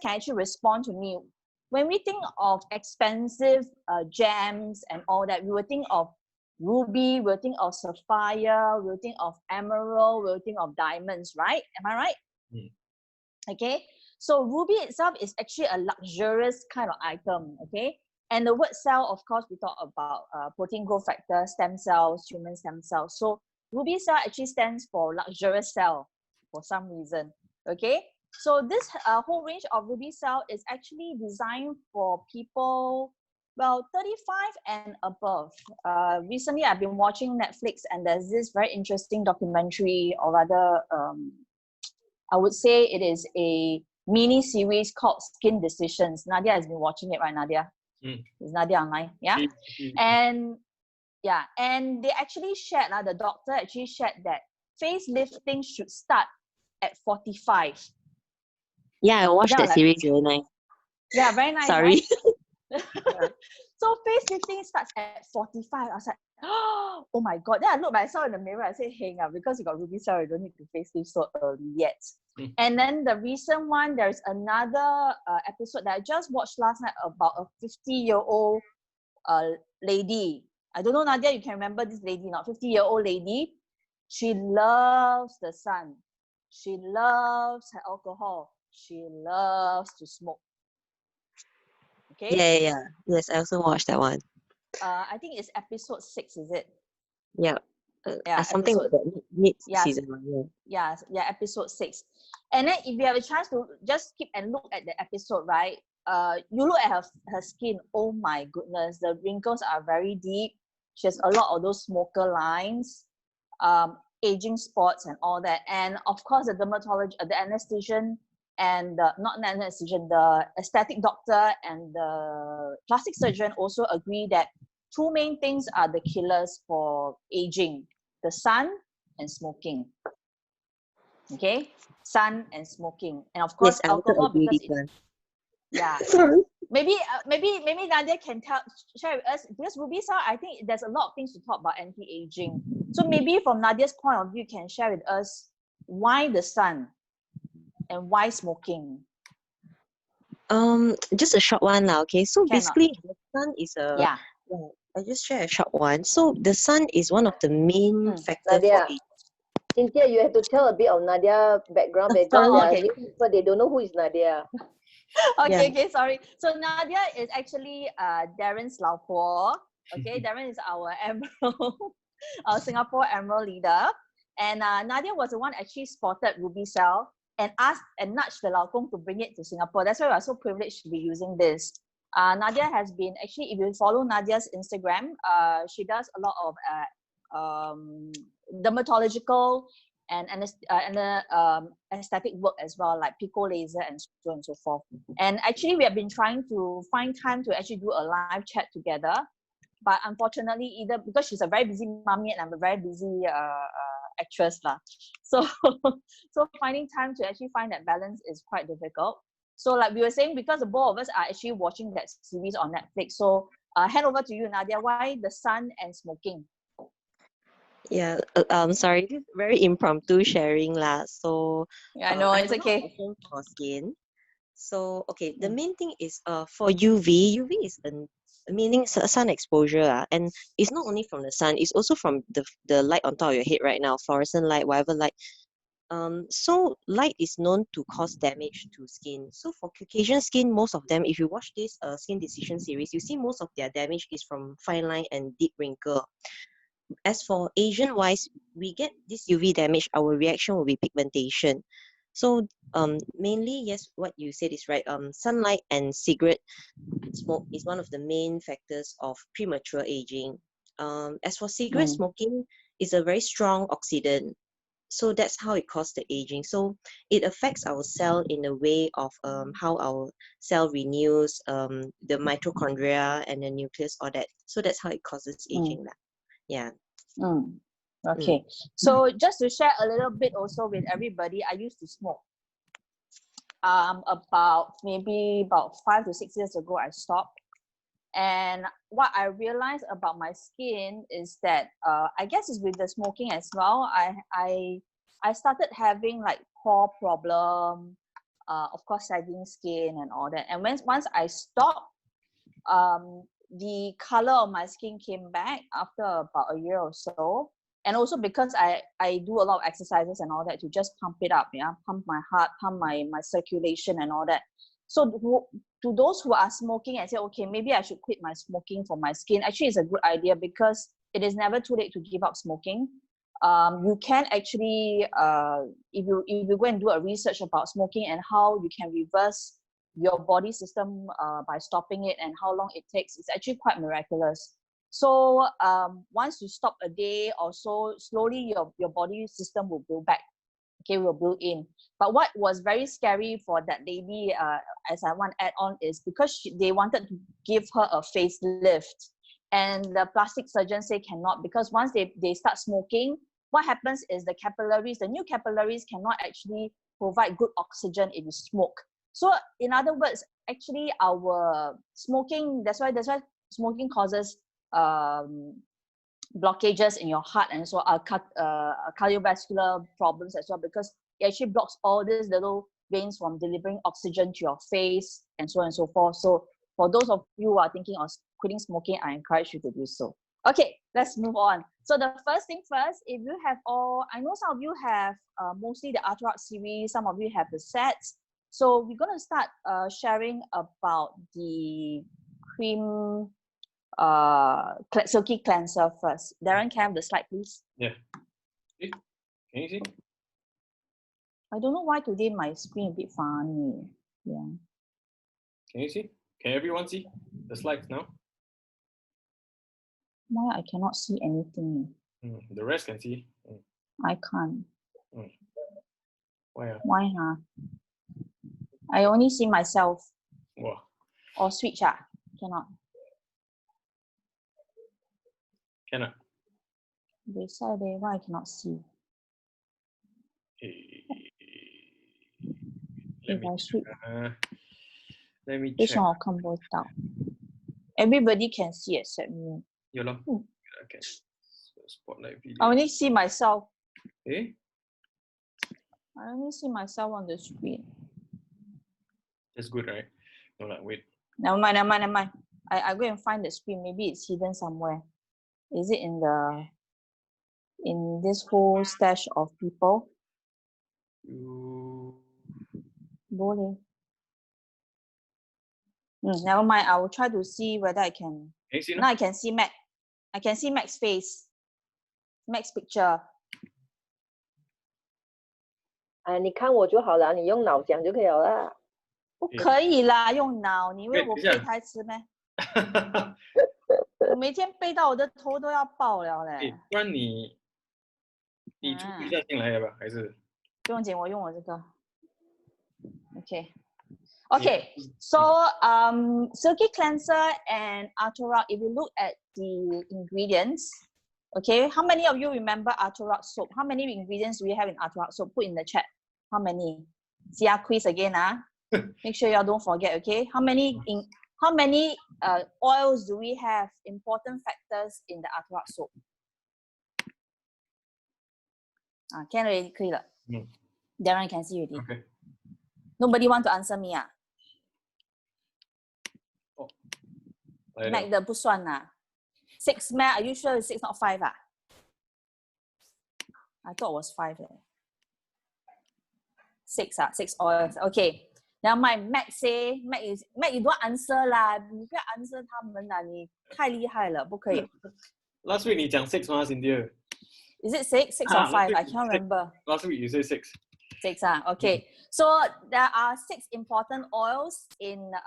can actually respond to me. When we think of expensive gems and all that, we will think of ruby, we'll think of sapphire, we'll think of emerald, we'll think of diamonds, right? Am I right? Mm. Okay. So ruby itself is actually a luxurious kind of item, okay? And the word cell, of course, we talk about protein growth factor, stem cells, human stem cells. So ruby cell actually stands for luxurious cell for some reason, okay? So this whole range of ruby cell is actually designed for people, well, 35 and above. Recently, I've been watching Netflix, and there's this very interesting documentary, or rather, I would say it is a mini series called Skin Decisions. Nadia has been watching it, right, Nadia? Is Nadia online? Yeah. And yeah, and they actually shared, the doctor actually shared that facelifting should start at 45. Yeah, I watched that series very nice. Yeah, very nice. Sorry. Right? So facelifting starts at 45. I was like, oh my God. Then I looked myself in the mirror. I said, hey, because you got ruby cell, you don't need to facelift so early yet. And then the recent one, there's another episode that I just watched last night about a 50-year-old lady. I don't know, Nadia, you can remember this lady, not 50-year-old lady. She loves the sun. She loves her alcohol. She loves to smoke. Okay. Yeah. Yes, I also watched that one. I think it's episode 6, is it? Yeah. Something episode, like that, mid-season one. Yeah, episode 6. And then if you have a chance to just skip and look at the episode, right? You look at her skin. Oh my goodness, the wrinkles are very deep. She has a lot of those smoker lines, aging spots, and all that. And of course, the dermatologist, the anesthetician, and not an anesthetician, the aesthetic doctor and the plastic surgeon also agree that 2 main things are the killers for aging: the sun and smoking. Okay, sun and smoking, and of course, yes, alcohol, because yeah. Maybe Nadia can share with us, because ruby cell, I think there's a lot of things to talk about anti-aging. So maybe from Nadia's point of view, can share with us why the sun and why smoking. Just a short one now. Okay, so basically the sun is yeah. I just share a short one. So the sun is one of the main factors Nadia, for aging. Cynthia, you have to tell a bit of Nadia's background, because there are new people, they don't know who is Nadia. Okay, sorry. So Nadia is actually Darren's lao po. Okay, Darren is our emerald, our Singapore emerald leader. And Nadia was the one actually spotted ruby cell and asked and nudged the lao kong to bring it to Singapore. That's why we are so privileged to be using this. Nadia has been, actually, if you follow Nadia's Instagram, she does a lot of dermatological and aesthetic work as well, like pico laser and so on and so forth. And actually, we have been trying to find time to actually do a live chat together, but unfortunately, either because she's a very busy mommy and I'm a very busy actress lah. So finding time to actually find that balance is quite difficult. So like we were saying, because the both of us are actually watching that series on Netflix, so hand over to you, Nadia. Why the sun and smoking? Yeah, sorry, this is very impromptu sharing lah. So yeah, I know, it's okay. For skin. So okay, the main thing is for UV. UV is meaning sun exposure, and it's not only from the sun, it's also from the light on top of your head right now, fluorescent light, whatever light. So light is known to cause damage to skin. So for Caucasian skin, most of them, if you watch this Skin Decision series, you see most of their damage is from fine line and deep wrinkle. As for Asian wise, we get this UV damage, our reaction will be pigmentation. So mainly, yes, what you said is right. Sunlight and cigarette smoke is one of the main factors of premature aging. As for cigarette smoking, is a very strong oxidant. So that's how it causes the aging. So it affects our cell in a way of how our cell renews, the mitochondria and the nucleus, all that. So that's how it causes aging. Yeah. Okay. So just to share a little bit also with everybody, I used to smoke. Maybe about 5 to 6 years ago, I stopped. And what I realized about my skin is that I guess it's with the smoking as well. I started having like pore problem, of course, sagging skin and all that. And once I stopped, the color of my skin came back after about a year or so. And also because I do a lot of exercises and all that to just pump it up, pump my heart, pump my circulation and all that. So to those who are smoking and say, okay, maybe I should quit my smoking for my skin, actually it's a good idea because it is never too late to give up smoking. You can actually, if you go and do a research about smoking and how you can reverse your body system by stopping it and how long it takes, it's actually quite miraculous. So once you stop a day or so, slowly your body system will build back. Okay, will build in. But what was very scary for that lady, as I want to add on, is because they wanted to give her a facelift, and the plastic surgeon say cannot, because once they start smoking, what happens is the new capillaries cannot actually provide good oxygen if you smoke. So in other words, actually our smoking, that's why smoking causes blockages in your heart and so cardiovascular problems as well, because it actually blocks all these little veins from delivering oxygen to your face and so on and so forth. So for those of you who are thinking of quitting smoking, I encourage you to do so. Okay, let's move on. So the first thing first, if you have I know some of you have mostly the Arthrox series, some of you have the sets. So we're going to start sharing about the cream silky cleanser first. Darren, can I have the slide, please? Yeah. Can you see? I don't know why today my screen a bit funny. Yeah. Can you see? Can everyone see the slides now? Why I cannot see anything? The rest can see. I can't. Why? Why, huh? I only see myself. Wow. Or switch, cannot. Cannot. Beside there, why I cannot see? Let me This check. one will come both down. Everybody can see except me. Okay. So spotlight video. I only see myself. Eh? I only see myself on the screen. That's good, right? No, like, wait. Never mind. I go and find the screen. Maybe it's hidden somewhere. Is it in this whole stash of people? Boleh. Never mind. I will try to see whether I can. Can you see now I can see Mac. I can see Mac's face. Mac's picture. 你看我就好了，你用脑想就可以了啦。不可以啦，用脑，你以为我背台词咩？我每天背到我的头都要爆了嘞。不然你出一下进来要不要？还是不用紧，我用我这个。Okay, so silky cleanser and Arthrox, if you look at the ingredients, okay, how many of you remember Arthrox soap? How many ingredients do we have in Arthrox soap? Put in the chat. How many? See our quiz again, Make sure y'all don't forget, okay? How many oils do we have? Important factors in the Arthrox soap. Can already clear. Darren can see already. Okay. Nobody want to answer me, Mac 的不算6 Mac, are you sure it's 6 not 5 I thought it was 5 6 oils. Okay. Now my Mac say, Mac you don't answer 啦，你不要 answer 他们啦，你太厉害了，不可以。Last week 你讲 6 吗 Cynthia? Is it 6 or 5? I can't remember. Last week you say 6. 6 okay. So there are 6 important oils in the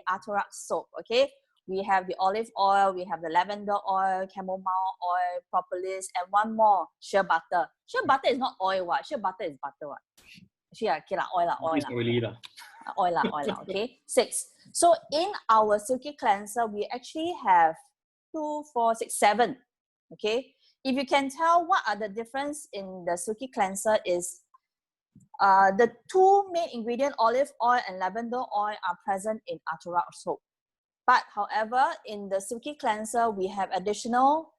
Arthrox soap. Okay, we have the olive oil, we have the lavender oil, chamomile oil, propolis, and one more, shea butter. Shea butter is not oil, what? Shea butter is butter, what? Actually, okay, oil. Okay, 6. So in our silky cleanser, we actually have 2, 4, 6, 7. Okay. If you can tell what are the difference in the silky cleanser is the 2 main ingredient, olive oil and lavender oil, are present in Arthrox soap. But however, in the silky cleanser, we have additional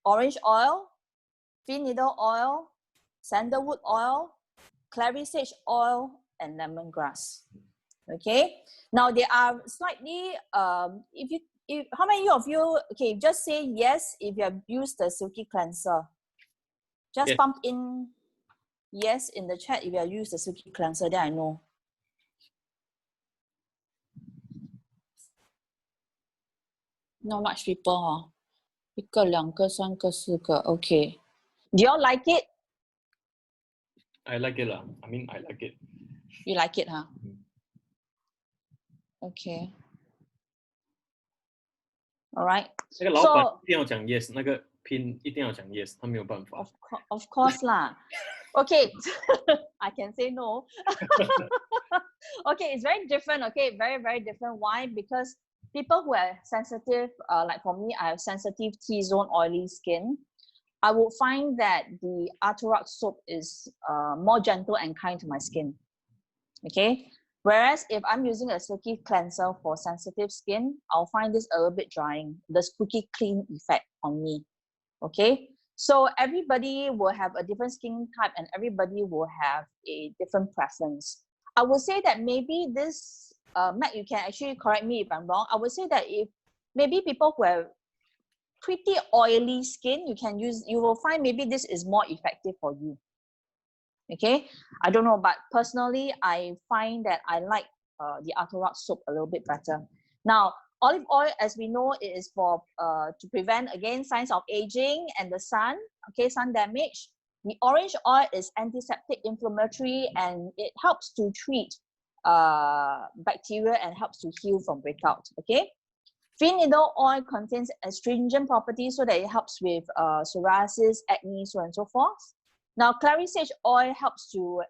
orange oil, pin needle oil, sandalwood oil, clary sage oil, and lemongrass. Okay. Now they are slightly, if how many of you, okay, just say yes if you have used the silky cleanser. Just Yes. pump in yes in the chat if you have used the silky cleanser, then I know. Not much people, huh? 1个、2个、3个、4个. Okay. Do you all like it? I like it lah. I mean, I like it. You like it, huh? Okay. All right. 那个老板 So 一定要讲 yes，那个 pin 一定要讲 yes，他没有办法。of course lah. Okay. I can say no. Okay, it's very different. Okay, very, very different. Why? Because people who are sensitive, like for me, I have sensitive T-zone oily skin. I would find that the Arturac soap is more gentle and kind to my skin. Okay. Whereas if I'm using a silky cleanser for sensitive skin, I'll find this a little bit drying, the squeaky clean effect on me. Okay. So everybody will have a different skin type and everybody will have a different preference. I would say that maybe this, Matt, you can actually correct me if I'm wrong. I would say that if maybe people who have pretty oily skin, you will find maybe this is more effective for you. Okay, I don't know, but personally, I find that I like the Arturac soap a little bit better. Now, olive oil, as we know, it is for to prevent again signs of aging and the sun. Okay, sun damage. The orange oil is antiseptic, inflammatory, and it helps to treat bacteria and helps to heal from breakout. Okay. Fig needle oil contains astringent properties so that it helps with psoriasis, acne, so on and so forth. Now, clary sage oil helps to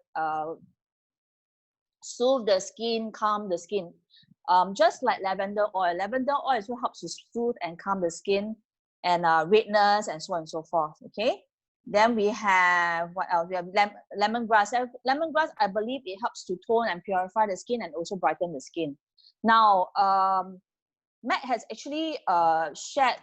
soothe the skin, calm the skin. Just like lavender oil also helps to soothe and calm the skin and redness and so on and so forth. Okay. Then we have what else? We have lemongrass. Lemongrass, I believe it helps to tone and purify the skin and also brighten the skin. Now, Matt has actually shared.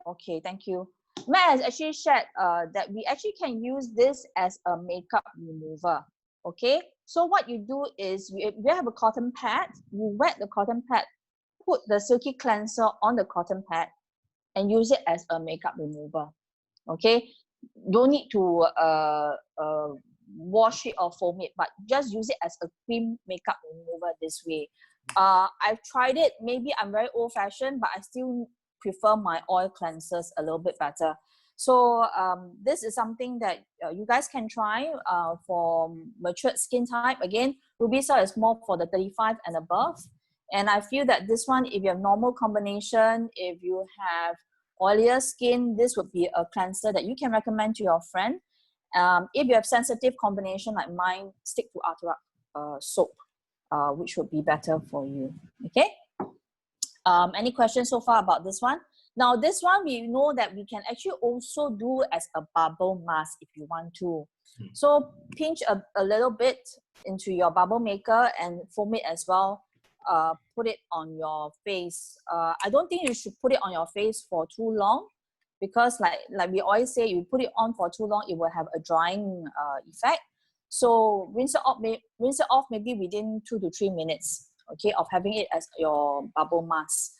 Okay, thank you. Matt has actually shared that we actually can use this as a makeup remover. Okay, so what you do is you have a cotton pad, you wet the cotton pad, put the silky cleanser on the cotton pad and use it as a makeup remover. Okay, don't need to wash it or foam it, but just use it as a cream makeup remover this way. I've tried it. Maybe I'm very old-fashioned, but I still prefer my oil cleansers a little bit better. So this is something that you guys can try for matured skin type. Again, Ruby Cell is more for the 35 and above. And I feel that this one, if you have normal combination, if you have oilier skin, this would be a cleanser that you can recommend to your friend. If you have sensitive combination like mine, stick to Arturac soap, which would be better for you. Okay. Any questions so far about this one? Now, this one, we know that we can actually also do as a bubble mask if you want to. So pinch a little bit into your bubble maker and foam it as well. Put it on your face. I don't think you should put it on your face for too long because like we always say, you put it on for too long, it will have a drying effect. So rinse it off maybe within 2 to 3 minutes, okay, of having it as your bubble mask.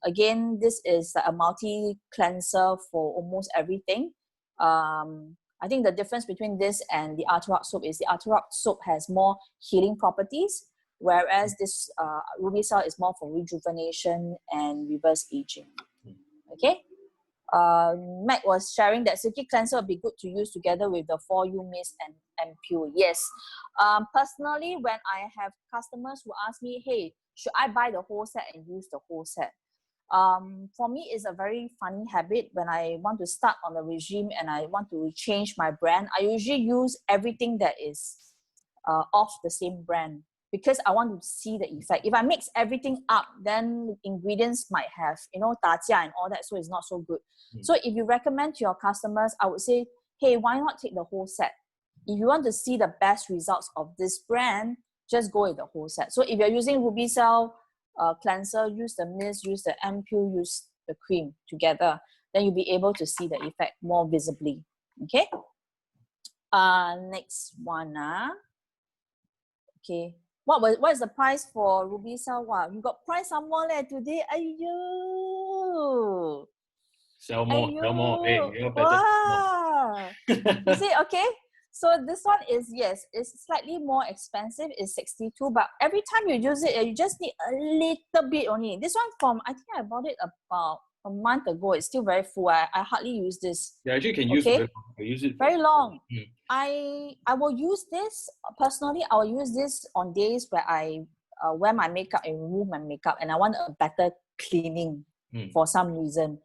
Again, this is a multi cleanser for almost everything. I think the difference between this and the Arturac soap is the Arturac soap has more healing properties, whereas this Ruby Cell is more for rejuvenation and reverse aging. Okay. Matt was sharing that silky cleanser would be good to use together with the 4U mist and ampoule. Yes. Personally, when I have customers who ask me, hey, should I buy the whole set and use the whole set? For me, it's a very funny habit. When I want to start on a regime and I want to change my brand, I usually use everything that is of the same brand because I want to see the effect. If I mix everything up, then ingredients might have, da jia and all that, so it's not so good. So if you recommend to your customers, I would say, hey, why not take the whole set? If you want to see the best results of this brand, just go with the whole set. So if you're using Ruby Cell cleanser, use the mist, use the ampoule, use the cream together, then you'll be able to see the effect more visibly. Okay? Next one. Okay. What is the price for Ruby Cell? Wow, you got price some more today. Ayo. Sell more. Hey, you're better. Wow. You see, okay. So this one is, yes, it's slightly more expensive. It's 62, but every time you use it, you just need a little bit only. This one I think I bought it about a month ago. It's still very full. I hardly use this. Yeah, actually, you can use it. I use it very long. Mm. I will use this personally. I will use this on days where I wear my makeup and remove my makeup, and I want a better cleaning for some reason.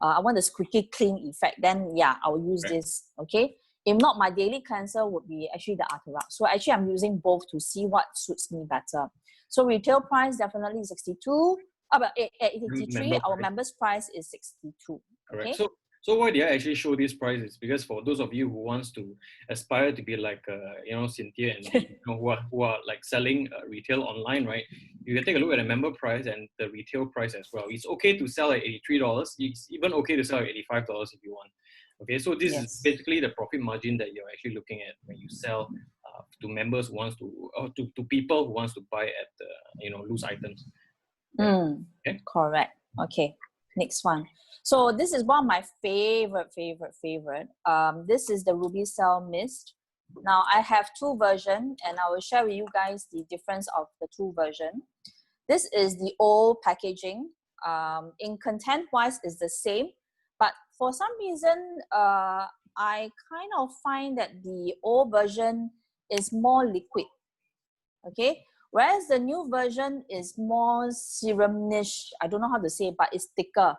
I want the squeaky clean effect. Then yeah, I will use this. Okay. If not, my daily cleanser would be actually the Atarac. So actually, I'm using both to see what suits me better. So retail price definitely 62. About 83. Our members price is 62. Correct. Okay? So why did I actually show this price is because for those of you who wants to aspire to be like Cynthia and who are like selling retail online, right? You can take a look at the member price and the retail price as well. It's okay to sell at $83. It's even okay to sell at $85 if you want. Okay, so this is basically the profit margin that you're actually looking at when you sell to members who wants to, or to people who wants to buy at loose items. Yeah. Okay. Correct. Okay. Next one. So this is one of my favorite. This is the Ruby Cell Mist. Now I have two versions, and I will share with you guys the difference of the two versions. This is the old packaging. In content wise, is the same, but for some reason, I kind of find that the old version is more liquid. Okay. Whereas the new version is more serum-ish. I don't know how to say it, but it's thicker.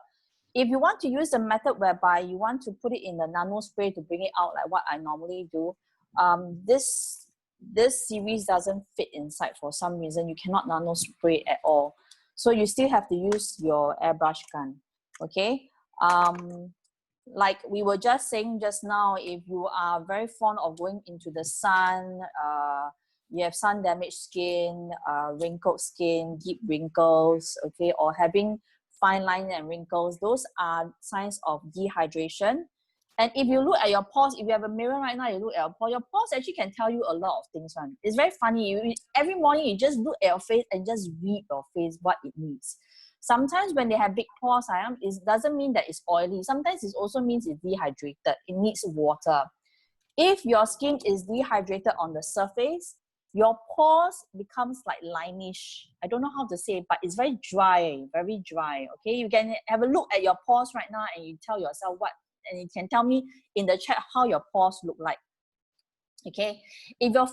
If you want to use the method whereby you want to put it in the nano spray to bring it out like what I normally do, this series doesn't fit inside for some reason. You cannot nano spray at all. So you still have to use your airbrush gun. Okay. Like we were just saying just now, if you are very fond of going into the sun, you have sun damaged skin, wrinkled skin, deep wrinkles, okay, or having fine lines and wrinkles, those are signs of dehydration. And if you look at your pores, if you have a mirror right now, you look at your pores actually can tell you a lot of things. It's very funny. Every morning you just look at your face and just read your face what it needs. Sometimes when they have big pores, it doesn't mean that it's oily. Sometimes it also means it's dehydrated. It needs water. If your skin is dehydrated on the surface, your pores becomes like lineish. I don't know how to say it, but it's very dry. Okay, you can have a look at your pores right now and you tell yourself and you can tell me in the chat how your pores look like. Okay, if your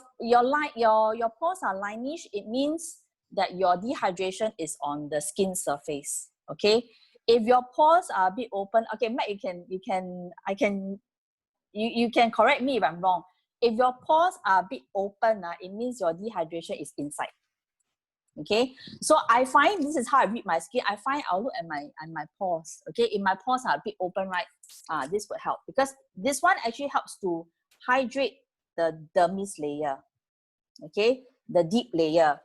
pores are lineish, it means that your dehydration is on the skin surface. Okay, if your pores are a bit open, okay, Matt, you can correct me if I'm wrong. If your pores are a bit open, it means your dehydration is inside. Okay, so I find this is how I read my skin. I find I'll look at my pores. Okay, if my pores are a bit open, right, this would help because this one actually helps to hydrate the dermis layer. Okay, the deep layer.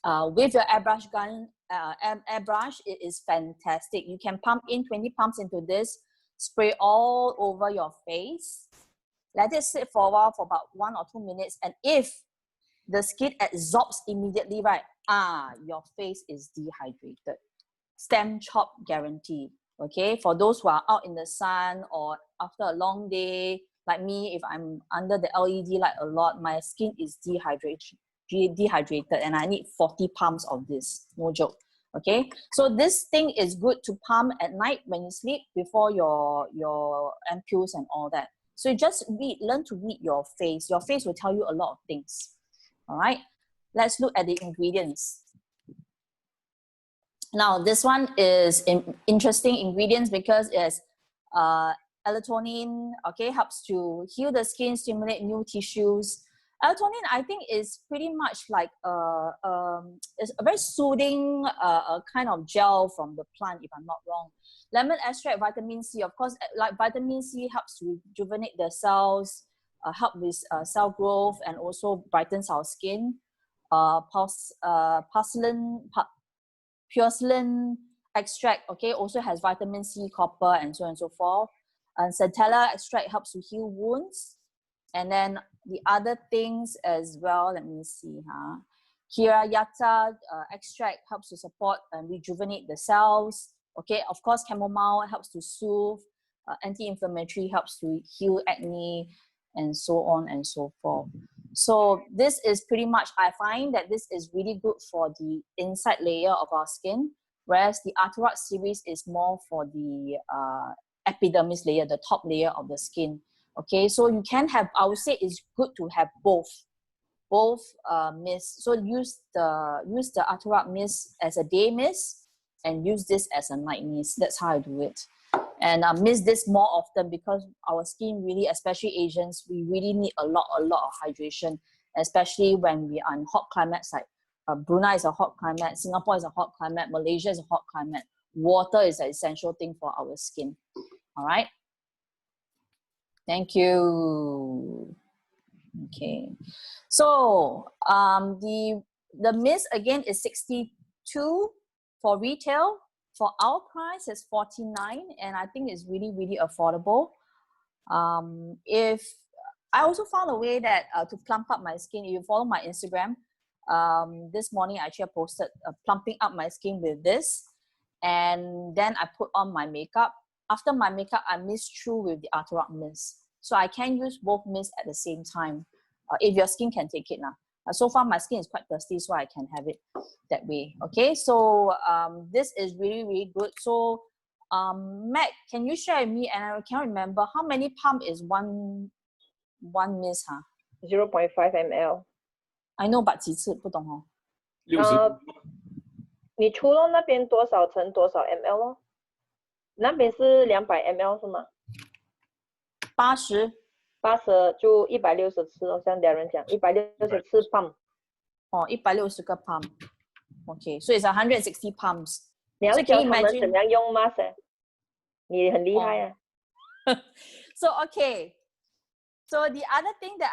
With your airbrush gun, airbrush, it is fantastic. You can pump in 20 pumps into this, spray all over your face. Let it sit for a while for about 1 or 2 minutes. And if the skin absorbs immediately, right, your face is dehydrated. Stem chop guarantee. Okay, for those who are out in the sun or after a long day, like me, if I'm under the LED light a lot, my skin is dehydrated and I need 40 pumps of this. No joke. Okay, so this thing is good to pump at night when you sleep before your ampoules and all that. So you just learn to read your face. Your face will tell you a lot of things. All right, let's look at the ingredients. Now, this one is interesting ingredients because it's melatonin, okay, helps to heal the skin, stimulate new tissues. Melatonin, I think, is pretty much like it's a very soothing kind of gel from the plant, if I'm not wrong. Lemon extract, vitamin C, of course, like vitamin C helps to rejuvenate the cells, help with cell growth, and also brightens our skin. Porcelain extract, okay, also has vitamin C, copper, and so on and so forth. And centella extract helps to heal wounds. And then the other things as well, let me see. Kirayata extract helps to support and rejuvenate the cells. Okay, of course, chamomile helps to soothe. Anti-inflammatory helps to heal acne, and so on and so forth. So this is pretty much, I find that this is really good for the inside layer of our skin, whereas the Arthrot series is more for the epidermis layer, the top layer of the skin. Okay, so you can have, I would say it's good to have both mist. So use the Arthrot mist as a day mist and use this as a night mist. That's how I do it. And mist this more often because our skin really, especially Asians, we really need a lot of hydration, especially when we are in hot climates like Brunei is a hot climate, Singapore is a hot climate, Malaysia is a hot climate. Water is an essential thing for our skin. All right. Thank you. Okay. So the mist again is 62 for retail. For our price, it's 49, and I think it's really, really affordable. If I also found a way that to plump up my skin. If you follow my Instagram, this morning I actually posted plumping up my skin with this, and then I put on my makeup. After my makeup, I mist through with the Arthrot mist, so I can use both mists at the same time. If your skin can take it now. So far, my skin is quite thirsty, so I can have it that way. Okay, so this is really, really good. So, Mac, can you share with me? And I can't remember how many pump is one mist, huh? 0.5 ml. I know, but 几次不懂哦。60你除了那边多少乘多少 ml 咯？那边是200 ml 是吗80 ？80就160次哦，像Darren讲160次 pump。哦，160个 pump。Okay, so it's 160 pumps. 你要 So 教 can you 他们 imagine? 怎么样用 mask？你很厉害啊。So okay. So the other thing that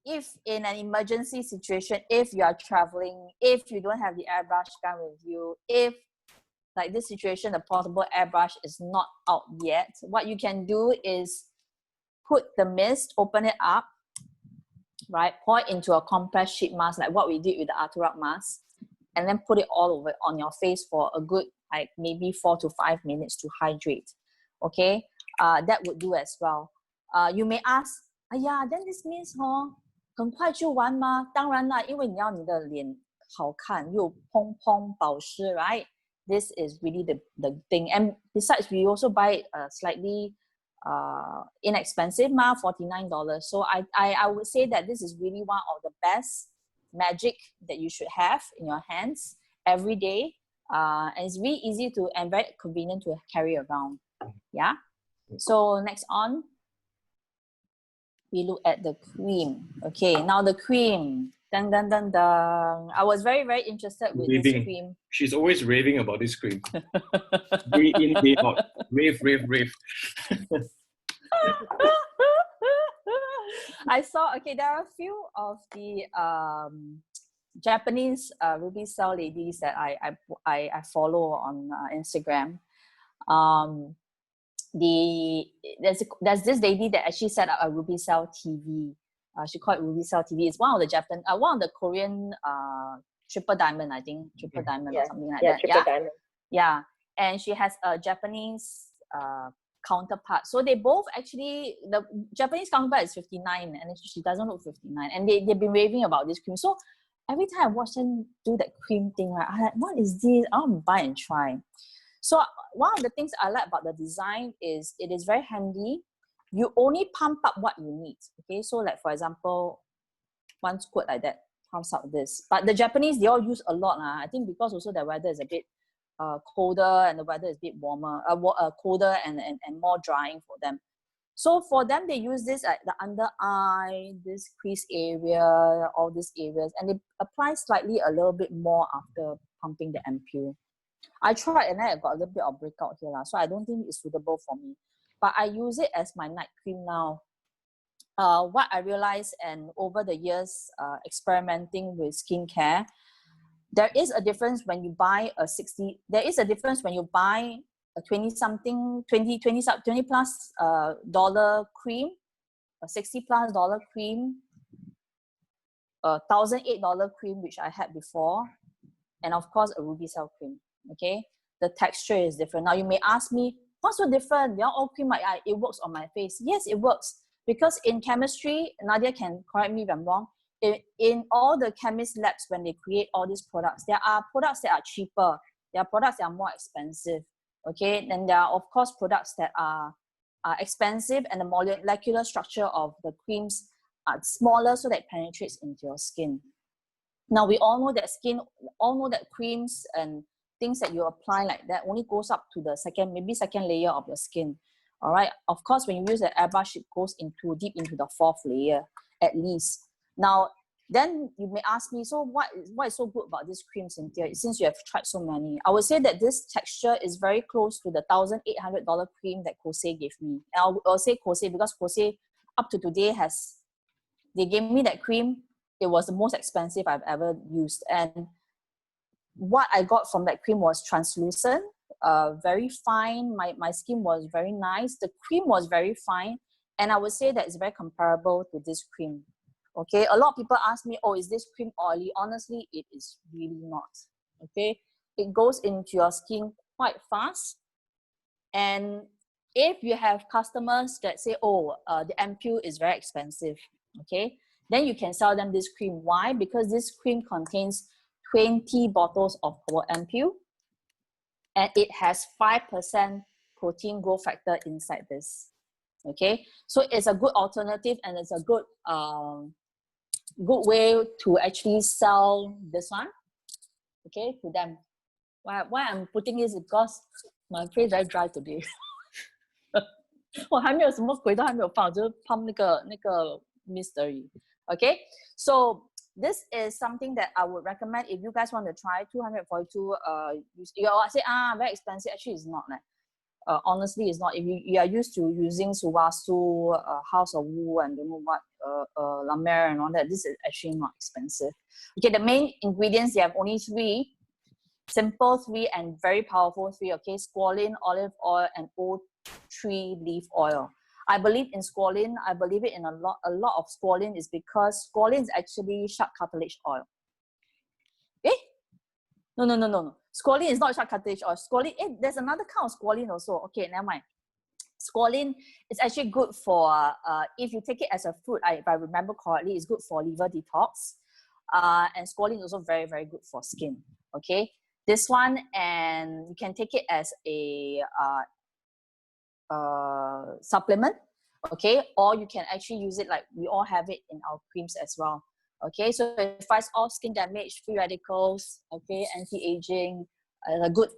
if in an emergency situation, if you are traveling, if you don't have the airbrush gun with you, if like this situation, the portable airbrush is not out yet, what you can do is put the mist, open it up, right? Pour it into a compressed sheet mask, like what we did with the Arthrot mask, and then put it all over on your face for a good, like maybe 4 to 5 minutes to hydrate. Okay, that would do as well. You may ask, then this means 很快就完吗？当然啦，因为你要你的脸好看又蓬蓬保湿 right? This is really the thing. And besides, we also buy it slightly inexpensive, $49. So I would say that this is really one of the best magic that you should have in your hands every day. And it's really easy to and very convenient to carry around. Yeah. So next on, we look at the cream. Okay, now the cream. Dun, dun, dun, dun. I was very, very interested with this cream. She's always raving about this cream. Day in, day out. Rave. I saw, okay, there are a few of the Japanese Ruby Cell ladies that I follow on Instagram. There's this lady that actually set up a Ruby Cell TV. She called it Ruby Cell TV. It's one of the Korean triple diamond, I think, diamond or something like that. Triple diamond. Yeah, and she has a Japanese counterpart. So they both actually, the Japanese counterpart is 59 and she doesn't look 59. And they've been raving about this cream. So every time I watch them do that cream thing, right, I'm like, what is this? I want to buy and try. So one of the things I like about the design is it is very handy. You only pump up what you need. Okay, so like for example, one squirt like that pumps out this. But the Japanese, they all use a lot. I think because also the weather is a bit colder and the weather is a bit warmer, colder and more drying for them. So for them, they use this at the under eye, this crease area, all these areas, and they apply slightly a little bit more after pumping the ampule. I tried and then I got a little bit of breakout here, so I don't think it's suitable for me. But I use it as my night cream now. What I realized, and over the years experimenting with skincare, there is a difference when you buy a 60. There is a difference when you buy a 20 plus dollar cream a $60+ cream, a $1,008 cream, which I had before, and of course a ruby cell cream. Okay, the texture is different. Now you may ask me, what's so different? They're all cream, it works on my face. Yes, it works, because in chemistry, Nadia can correct me if I'm wrong, in all the chemist labs, when they create all these products, there are products that are cheaper, there are products that are more expensive. Okay, then there are of course products that are expensive, and the molecular structure of the creams are smaller, so that it penetrates into your skin. Now we all know that creams and things that you apply like that only goes up to the second layer of your skin. All right. Of course, when you use the airbrush, it goes deep into the 4th layer at least. Now, then you may ask me, so what is so good about this cream, Cynthia? Since you have tried so many, I would say that this texture is very close to the $1,800 cream that Kosei gave me. And I'll say Kosei because Kosei up to today they gave me that cream. It was the most expensive I've ever used. And what I got from that cream was translucent, very fine. My skin was very nice. The cream was very fine. And I would say that it's very comparable to this cream. Okay, a lot of people ask me, oh, is this cream oily? Honestly, it is really not. Okay, it goes into your skin quite fast. And if you have customers that say, oh, the ampule is very expensive, okay, then you can sell them this cream. Why? Because this cream contains 20 bottles of our ampule, and it has 5% protein growth factor inside this. Okay, so it's a good alternative, and it's a good way to actually sell this one, okay, to them. Why I'm putting this is because my face very dry today. 我还没有什么鬼都还没有放，就是 pump 那个 mist 而已。Okay, so this is something that I would recommend if you guys want to try. 242. You all say very expensive. Actually, it's not. Honestly, it's not. If you are used to using Suwasu, House of Wu, and don't know what, La Mer and all that, this is actually not expensive. Okay, the main ingredients, they have only 3. Simple 3 and very powerful 3. Okay, squalene, olive oil, and O3 leaf oil. I believe in squalene. I believe it in a lot of squalene is because squalene is actually shark cartilage oil. No. Squalene is not shark cartilage oil. Squalene, there's another kind of squalene also. Okay, never mind. Squalene is actually good for, if you take it as a fruit, if I remember correctly, it's good for liver detox. And squalene is also very, very good for skin. Okay, this one, and you can take it as a supplement. Okay, or you can actually use it like we all have it in our creams as well. Okay, so it fights off skin damage, free radicals, okay, anti-aging, a good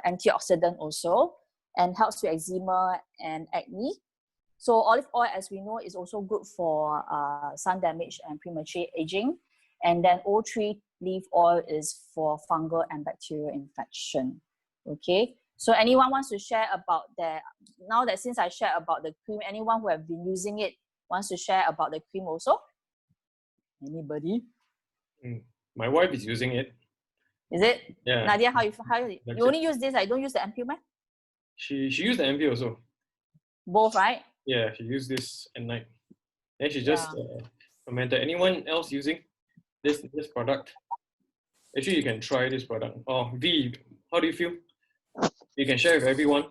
antioxidant also, and helps with eczema and acne. So olive oil, as we know, is also good for sun damage and premature aging. And then O3 leaf oil is for fungal and bacterial infection. Okay, so anyone wants to share about that? Now that since I shared about the cream, anyone who have been using it wants to share about the cream also? Anybody? My wife is using it. Is it? Yeah. Nadia, how you only use this? I don't use the ampule, man? She used the ampule also. Both, right? Yeah, she used this at night. And she just commented, anyone else using this product? Actually, you can try this product. Oh, V, how do you feel? You can share with everyone.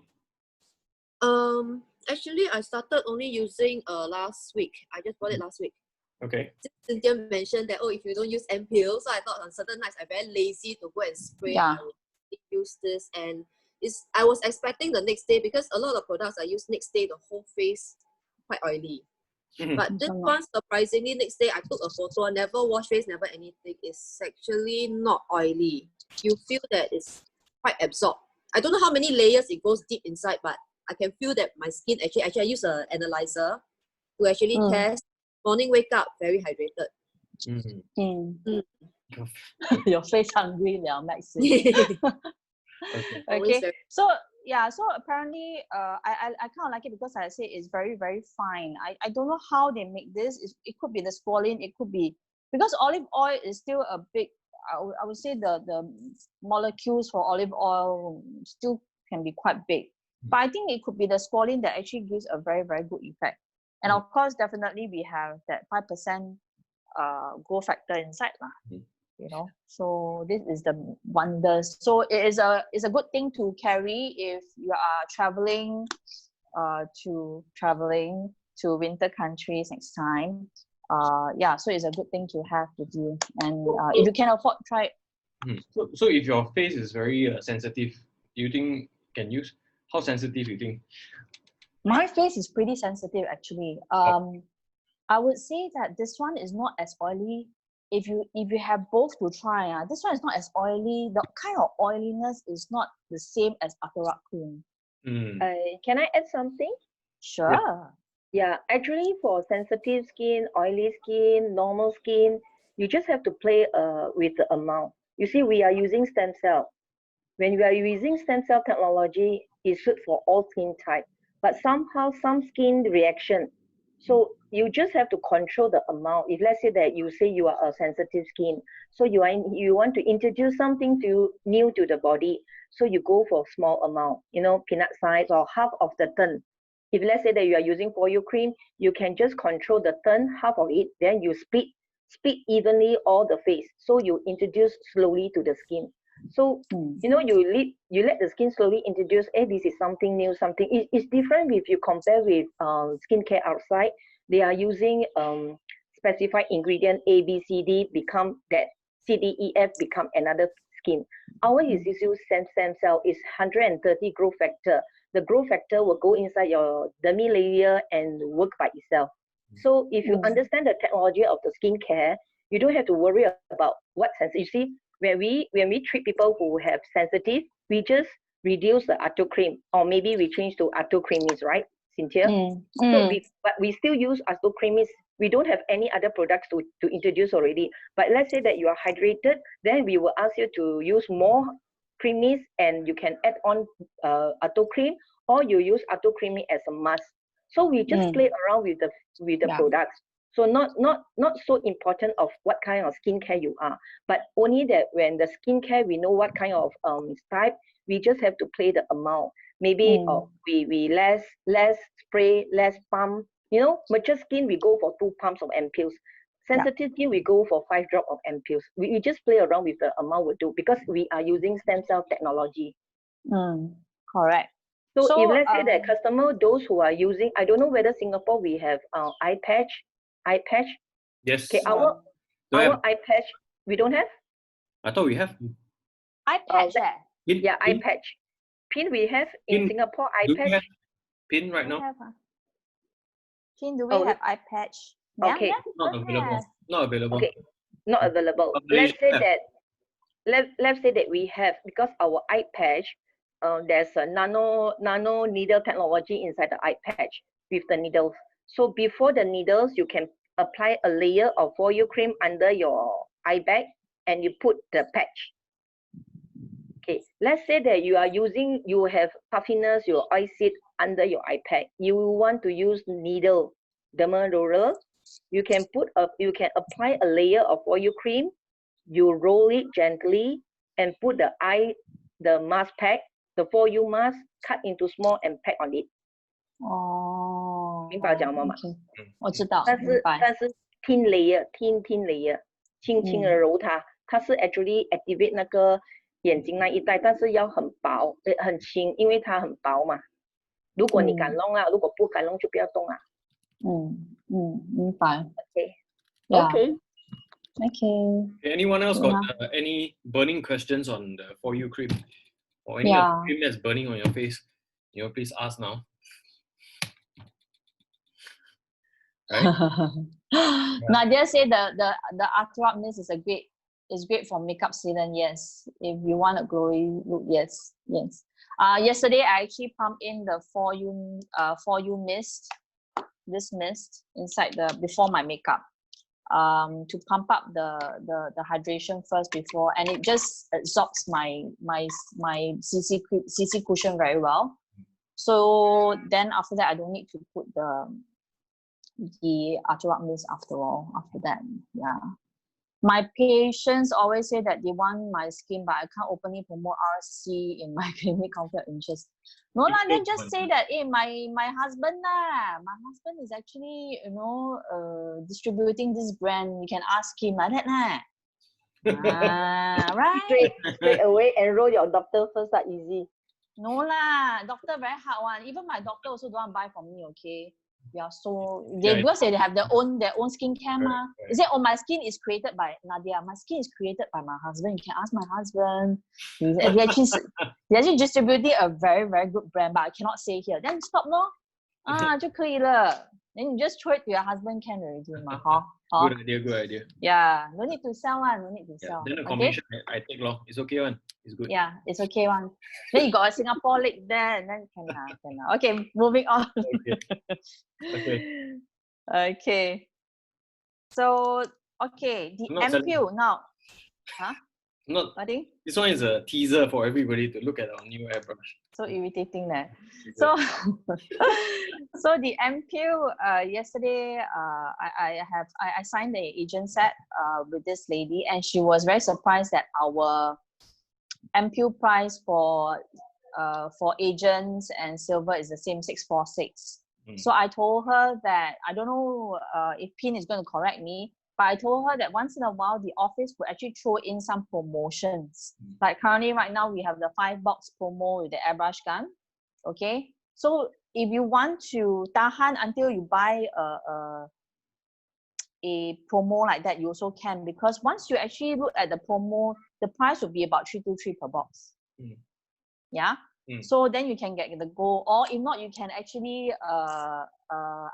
Actually, I started only using last week. I just bought it last week. Okay. Cynthia mentioned that, oh, if you don't use ampule, so I thought on certain nights I'm very lazy to go and spray. Yeah. I would use this, and I was expecting the next day, because a lot of products I use next day, the whole face quite oily. But this one, surprisingly, next day I took a photo, never wash face, never anything. It's actually not oily. You feel that it's quite absorbed. I don't know how many layers it goes deep inside, but I can feel that my skin actually I use an analyzer to actually test. Morning wake up very hydrated. Your face hungry now, Maxine. Okay. So yeah, so apparently I kind of like it because I say it's very, very fine. I don't know how they make this. It could be the squalene, it could be because olive oil is still a big, I would say the molecules for olive oil still can be quite big. But I think it could be the squalene that actually gives a very, very good effect. And of course, definitely we have that 5% growth factor inside lah. You know, so this is the wonders. So it's a good thing to carry if you are traveling to winter countries next time. Yeah, so it's a good thing to have with you. And if you can afford, try it. So if your face is very sensitive, do you think you can use? How sensitive do you think? My face is pretty sensitive actually. I would say that this one is not as oily. If you have both to try, this one is not as oily. The kind of oiliness is not the same as Atarac cream. Can I add something? Sure. Yeah, actually for sensitive skin, oily skin, normal skin, you just have to play with the amount. You see, we are using stem cell. When we are using stem cell technology, it's good for all skin type. But somehow some skin reaction. So you just have to control the amount. If let's say that you say you are a sensitive skin, so you want to introduce something new to the body, so you go for small amount, you know, peanut size or half of the turn. If let's say that you are using for your cream, you can just control the turn, half of it, then you split evenly all the face. So you introduce slowly to the skin. So you know, you let the skin slowly introduce, hey, this is something new, something. It's different if you compare with skincare outside. They are using specified ingredient A, B, C, D, become that C, D, E, F become another skin. Our is use stem cell is 130 growth factor. The growth factor will go inside your dermis layer and work by itself. So if you understand the technology of the skincare, you don't have to worry about what sensitive. You see, when we treat people who have sensitive, we just reduce the Atto cream, or maybe we change to Atto creamies, right, Cynthia? So but we still use Atto creamies. We don't have any other products to introduce already. But let's say that you are hydrated, then we will ask you to use more creamies, and you can add on Atto cream, or you use Atto creamy as a mask. So we just play around with the products. So not so important of what kind of skincare you are, but only that when the skincare we know what kind of type, we just have to play the amount. Maybe we less spray, less pump. You know, mature skin we go for 2 pumps of ampoules. Sensitive skin we go for 5 drops of ampoules. We just play around with the amount we do, because we are using stem cell technology. Correct. So if let's say that customer, those who are using, I don't know whether Singapore we have eye patch. Yes. Okay, our eye patch we don't have. I thought we have. Eye patch, yeah, eye patch. Pin we have in Singapore. Eye patch. Have pin right now. Pin, do we have eye patch? Okay. Not available. Not available. Okay, not available. Let's say that we have, because our eye patch, there's a nano needle technology inside the eye patch with the needles. So before the needles, you can apply a layer of foil cream under your eye bag, and you put the patch. Okay, let's say that you have puffiness, your eye sit under your eye patch. You want to use needle, dermal roller. You can apply a layer of oil cream. You roll it gently and put the mask pack, the foil mask, cut into small and pack on it. 明白讲吗？我知道，但是 thin layer， 轻轻的揉它，它是 actually activate 那个眼睛那一带，但是要很薄，很轻，因为它很薄嘛。如果你敢弄啊，如果不敢弄就不要动啊。明白。Okay. Anyone else got any burning questions on the For You cream, or any cream that's burning on your face? You know, please ask now. Right? Nadia said the Atarac mist is great for makeup sealant. Yes, if you want a glowy look, yes. Yesterday I actually pumped in the For You mist, this mist inside before my makeup, to pump up the hydration first before, and it just absorbs my CC cushion very well. So then after that I don't need to put the Atarac mist after that. My patients always say that they want my skin, but I can't openly promote RC in my clinic conflict of interest. No lah, then just say that, my husband lah. My husband is actually, distributing this brand. You can ask him like that lah. Right? Straight away enroll your doctor first, easy. No lah, doctor very hard one. Even my doctor also don't want to buy from me, okay? Yeah, so because they have their own skincare ma. They say, my skin is created by Nadia. My skin is created by my husband. You can ask my husband. He actually distributed a very, very good brand, but I cannot say here. Then stop no. 就可以了. Then you just throw it to your husband can already ma. Good idea. Yeah, no need to sell one, no need to sell. Then the commission I take long. It's okay one. It's good. Yeah, it's okay one. Then you got a Singapore leg there, and then can. Okay, moving on. Okay. Okay. So the MPU now. Huh? Not. I think This one is a teaser for everybody to look at our new airbrush. so irritating that. So so the MPU yesterday I signed the agent set with this lady, and she was very surprised that our MPU price for agents and silver is the same 646. So I told her that I don't know if Pin is going to correct me, but I told her that once in a while the office will actually throw in some promotions. Like currently right now we have the 5-box promo with the airbrush gun. Okay, so if you want to tahan until you buy a promo like that, you also can, because once you actually look at the promo, the price will be about 323 per box. Yeah. So then you can get the gold, or if not, you can actually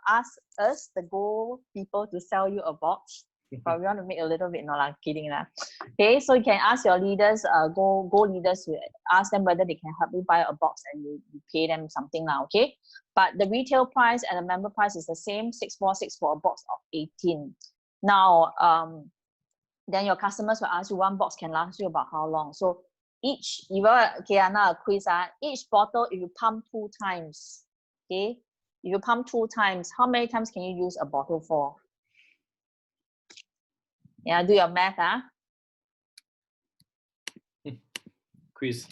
ask us, the gold people, to sell you a box. But we want to make a little bit, no lah, kidding lah. Okay, so you can ask your leaders, gold leaders, to ask them whether they can help you buy a box, and you pay them something now. Okay, but the retail price and the member price is the same, 646 for a box of 18. Now, then your customers will ask you, one box can last you about how long? So each, now a quiz, each bottle, if you pump 2 times, okay, if you pump 2 times, how many times can you use a bottle for? Yeah, do your math, Quiz.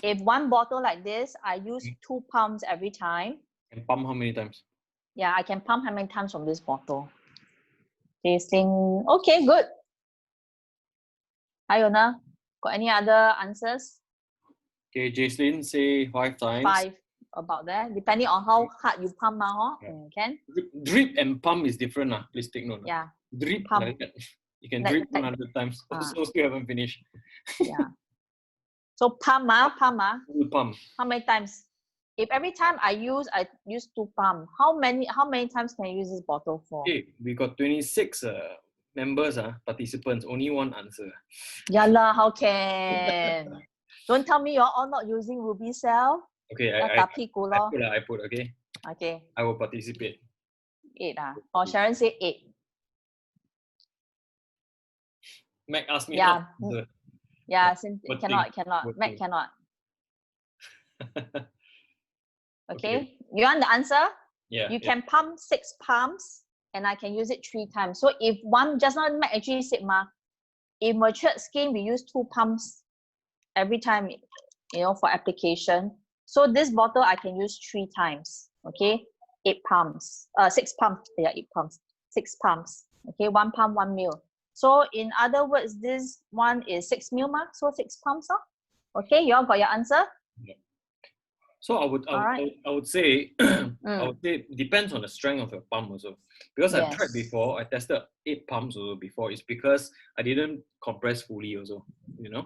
If one bottle like this, I use 2 pumps every time. And pump how many times? Yeah, I can pump how many times from this bottle? Tasting. Okay, good. Iona, got any other answers? Okay, Jacelyn, say 5 times. 5, about that. Depending on how hard you pump, can? Drip and pump is different, please take note. Yeah. Drip, Pump. like that. You can drip 100 times. So still haven't finished. Yeah. So pump. Pump. How many times? If every time I use 2 pump, how many times can I use this bottle for? Okay, we got 26 members, participants, only one answer. Yeah lah, how can? Don't tell me you're all not using Ruby Cell. Okay, I put, okay? Okay. I will participate. 8 Or Sharon say 8. Mac asked me. Yeah. Not Yeah, cannot. Mac cannot. Okay. You want the answer? Yeah. You can pump 6 pumps, and I can use it 3 times. So if one, just now Mac actually said, in matured skin, we use 2 pumps every time, for application. So this bottle I can use 3 times. Okay, 8 pumps. 6 pumps. Yeah, 8 pumps. 6 pumps. Okay, 1 pump, 1 mil. So in other words, this one is 6 mil, so 6 pumps. Okay, you all got your answer? Yeah. So I would say I would say depends on the strength of your pump also. Because I've tried before, I tested 8 pumps also before. It's because I didn't compress fully also, Yeah.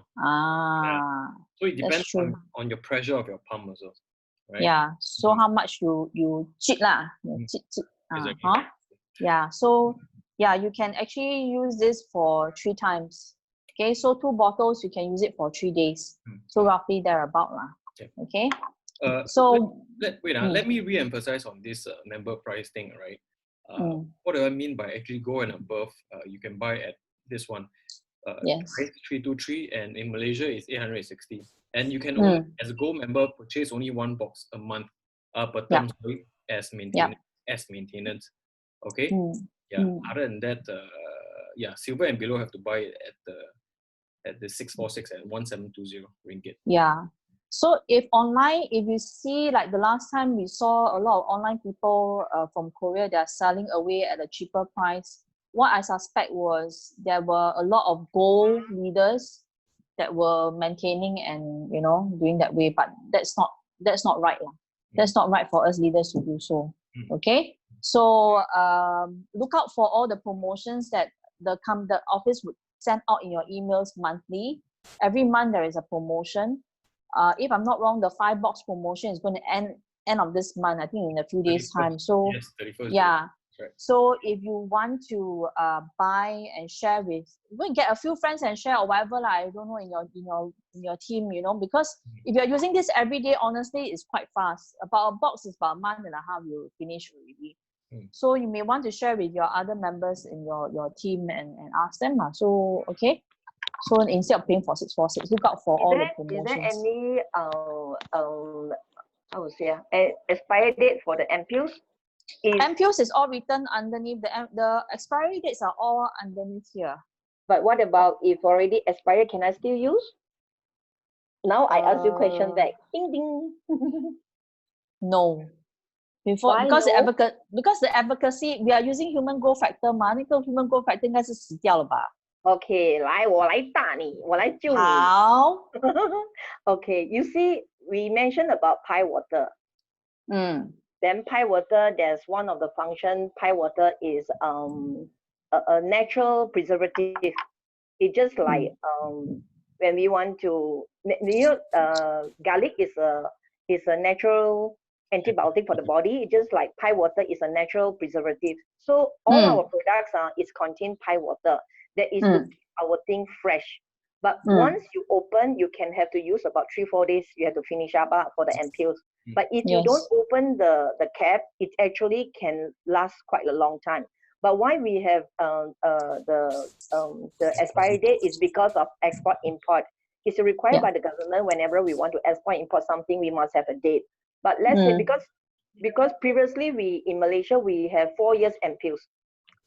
So it depends on your pressure of your pump also. Right? Yeah. So how much you cheat lah? Exactly. Yeah. So yeah, you can actually use this for 3 times. Okay, so 2 bottles you can use it for 3 days. So roughly thereabout lah. Okay. So let me re-emphasize on this member price thing, right? What do I mean by actually go and above? You can buy at this one. Yes. 323, and in Malaysia it's 860. And you can only, as a gold member, purchase only 1 box a month per term as maintenance. Okay. Yeah. Other than that, silver and below have to buy it at the 646 at 1720 ringgit. Yeah. So if you see like the last time we saw a lot of online people from Korea, they're selling away at a cheaper price. What I suspect was there were a lot of gold leaders that were maintaining and doing that way, but that's not right. That's not right for us leaders to do so. Okay. So look out for all the promotions that the office would send out in your emails monthly. Every month there is a promotion. If I'm not wrong, the 5-box promotion is going to end of this month, I think in a few days 31st. time. So yes, 31st. yeah. Right. So if you want to buy and share with, go and get a few friends and share or whatever, I don't know, in your team, because if you're using this every day, honestly, it's quite fast. About a box is about a month and a half, you finish already. So you may want to share with your other members in your team and ask them. So okay. So instead of paying for 646, look out for all the promotions. Is there any how to say expiry date for the ampules? Ampules is all written underneath. The expiry dates are all underneath here. But what about if already expired? Can I still use? Now I ask you question back. Ding ding. No. Why because no? the efficacy, we are using human growth factor 嘛，那个 human growth factor 应该是死掉了吧 Okay, 来，我来打你，我来救你。好 Okay, you see, we mentioned about pie water. Then pie water, there's one of the function. Pie water is a natural preservative. It's just like when we want to, garlic is a natural antibiotic for the body. It's just like pie water is a natural preservative. So all our products is contain pie water. That is to keep our thing fresh. But once you open, you can have to use about 3-4 days. You have to finish up for the ampules. But if you don't open the cap, it actually can last quite a long time. But why we have the expiry date is because of export import. It's required by the government. Whenever we want to export import something, we must have a date. But let's say because previously in Malaysia we have 4 years ampules.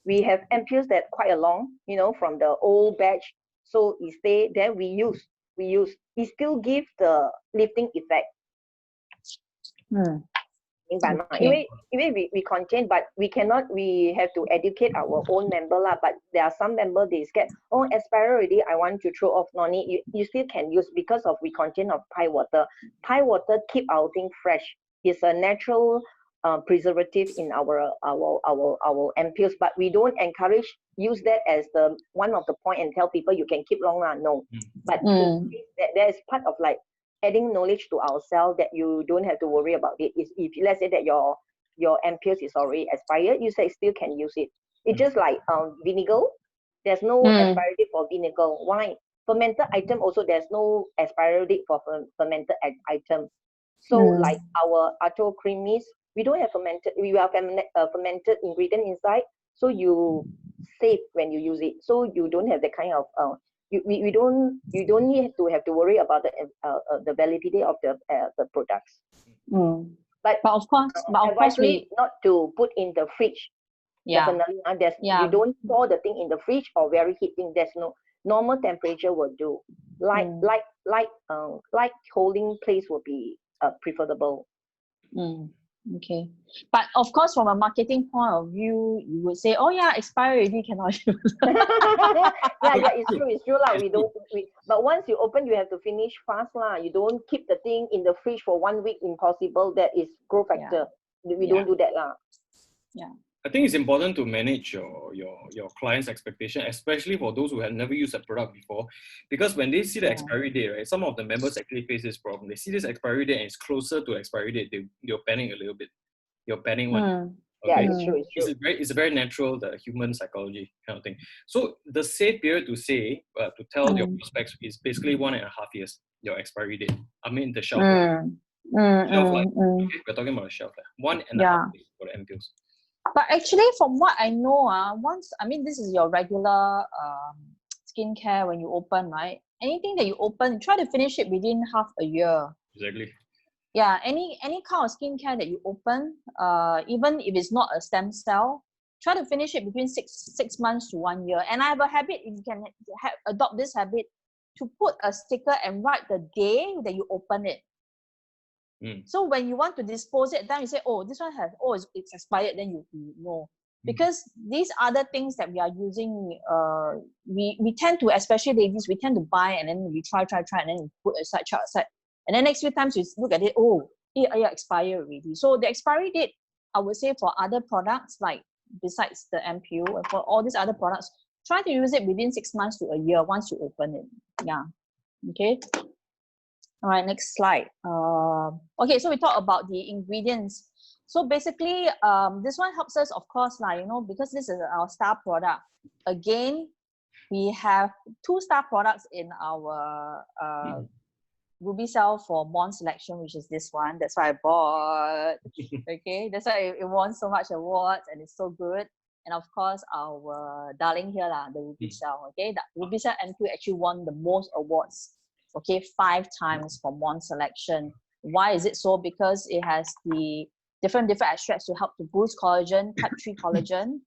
We have ampules that quite a long, from the old batch. So it stay, then we use. It still give the lifting effect. 明白吗？ 因为 we contain, but we have to educate our own member lah. But there are some member they scared. Oh, expired already. I want to throw off. No need. You still can use because of we contain of pie water. Pie water keep our thing fresh. It's a natural preservative in our ampules, but we don't encourage use that as the one of the point and tell people you can keep long lah. No, but there is part of like adding knowledge to ourselves that you don't have to worry about it. Is if let's say that your ampules is already expired, you say still can use it. It's just like vinegar. There's no expiry date for vinegar. Why? Fermented item also there's no expiry date for fermented item. So like our Atto creamies, we don't have fermented. We have fermented ingredient inside, so you save when you use it. So you don't have that kind of you don't need to have to worry about the validity of the products. But of course we not to put in the fridge. Definitely, you don't store the thing in the fridge or very heating. There's no normal temperature will do. Like holding place will be preferable. Okay, but of course, from a marketing point of view, you would say, "Oh yeah, expired already, cannot use." yeah, it's true lah. But once you open, you have to finish fast lah. You don't keep the thing in the fridge for 1 week. Impossible. That is growth factor. We don't do that lah. Yeah. I think it's important to manage your clients' expectation, especially for those who have never used a product before, because when they see the expiry date, right, some of the members actually face this problem. They see this expiry date and it's closer to expiry date, they'll panic a little bit. You're panicking one. Okay? Yeah, it's true. It's a very natural, the human psychology kind of thing. So the safe period to say, to tell your prospects is basically 1.5 years, your expiry date. I mean the shelf life. Shelf life. Okay, we're talking about a shelf life. 1.5 years for the ampules. But actually, from what I know, this is your regular skincare when you open, right? Anything that you open, try to finish it within half a year. Exactly. Yeah, any kind of skincare that you open, even if it's not a stem cell, try to finish it between six months to 1 year. And I have a habit, if you can adopt this habit, to put a sticker and write the day that you open it. So when you want to dispose it, then you say, oh, this one has, oh, it's expired, then you know. Because these other things that we are using, we tend to, especially ladies, we tend to buy and then we try, and then we put aside. And then next few times you look at it, oh, yeah, expired already. So the expiry date, I would say for other products, like besides the MPU, and for all these other products, try to use it within 6 months to a year once you open it. Yeah. Okay. All right, next slide. Okay, so we talk about the ingredients. So basically, this one helps us, of course, because this is our star product. Again, we have 2 star products in our Ruby Cell for Mon selection, which is this one. That's why I bought. Okay, that's why it won so much awards and it's so good. And of course, our darling here, the Ruby Cell. Okay, the Ruby Cell MQ actually won the most awards. Okay, 5 times for Mon selection. Why is it so? Because it has the different extracts to help to boost collagen, type 3 collagen.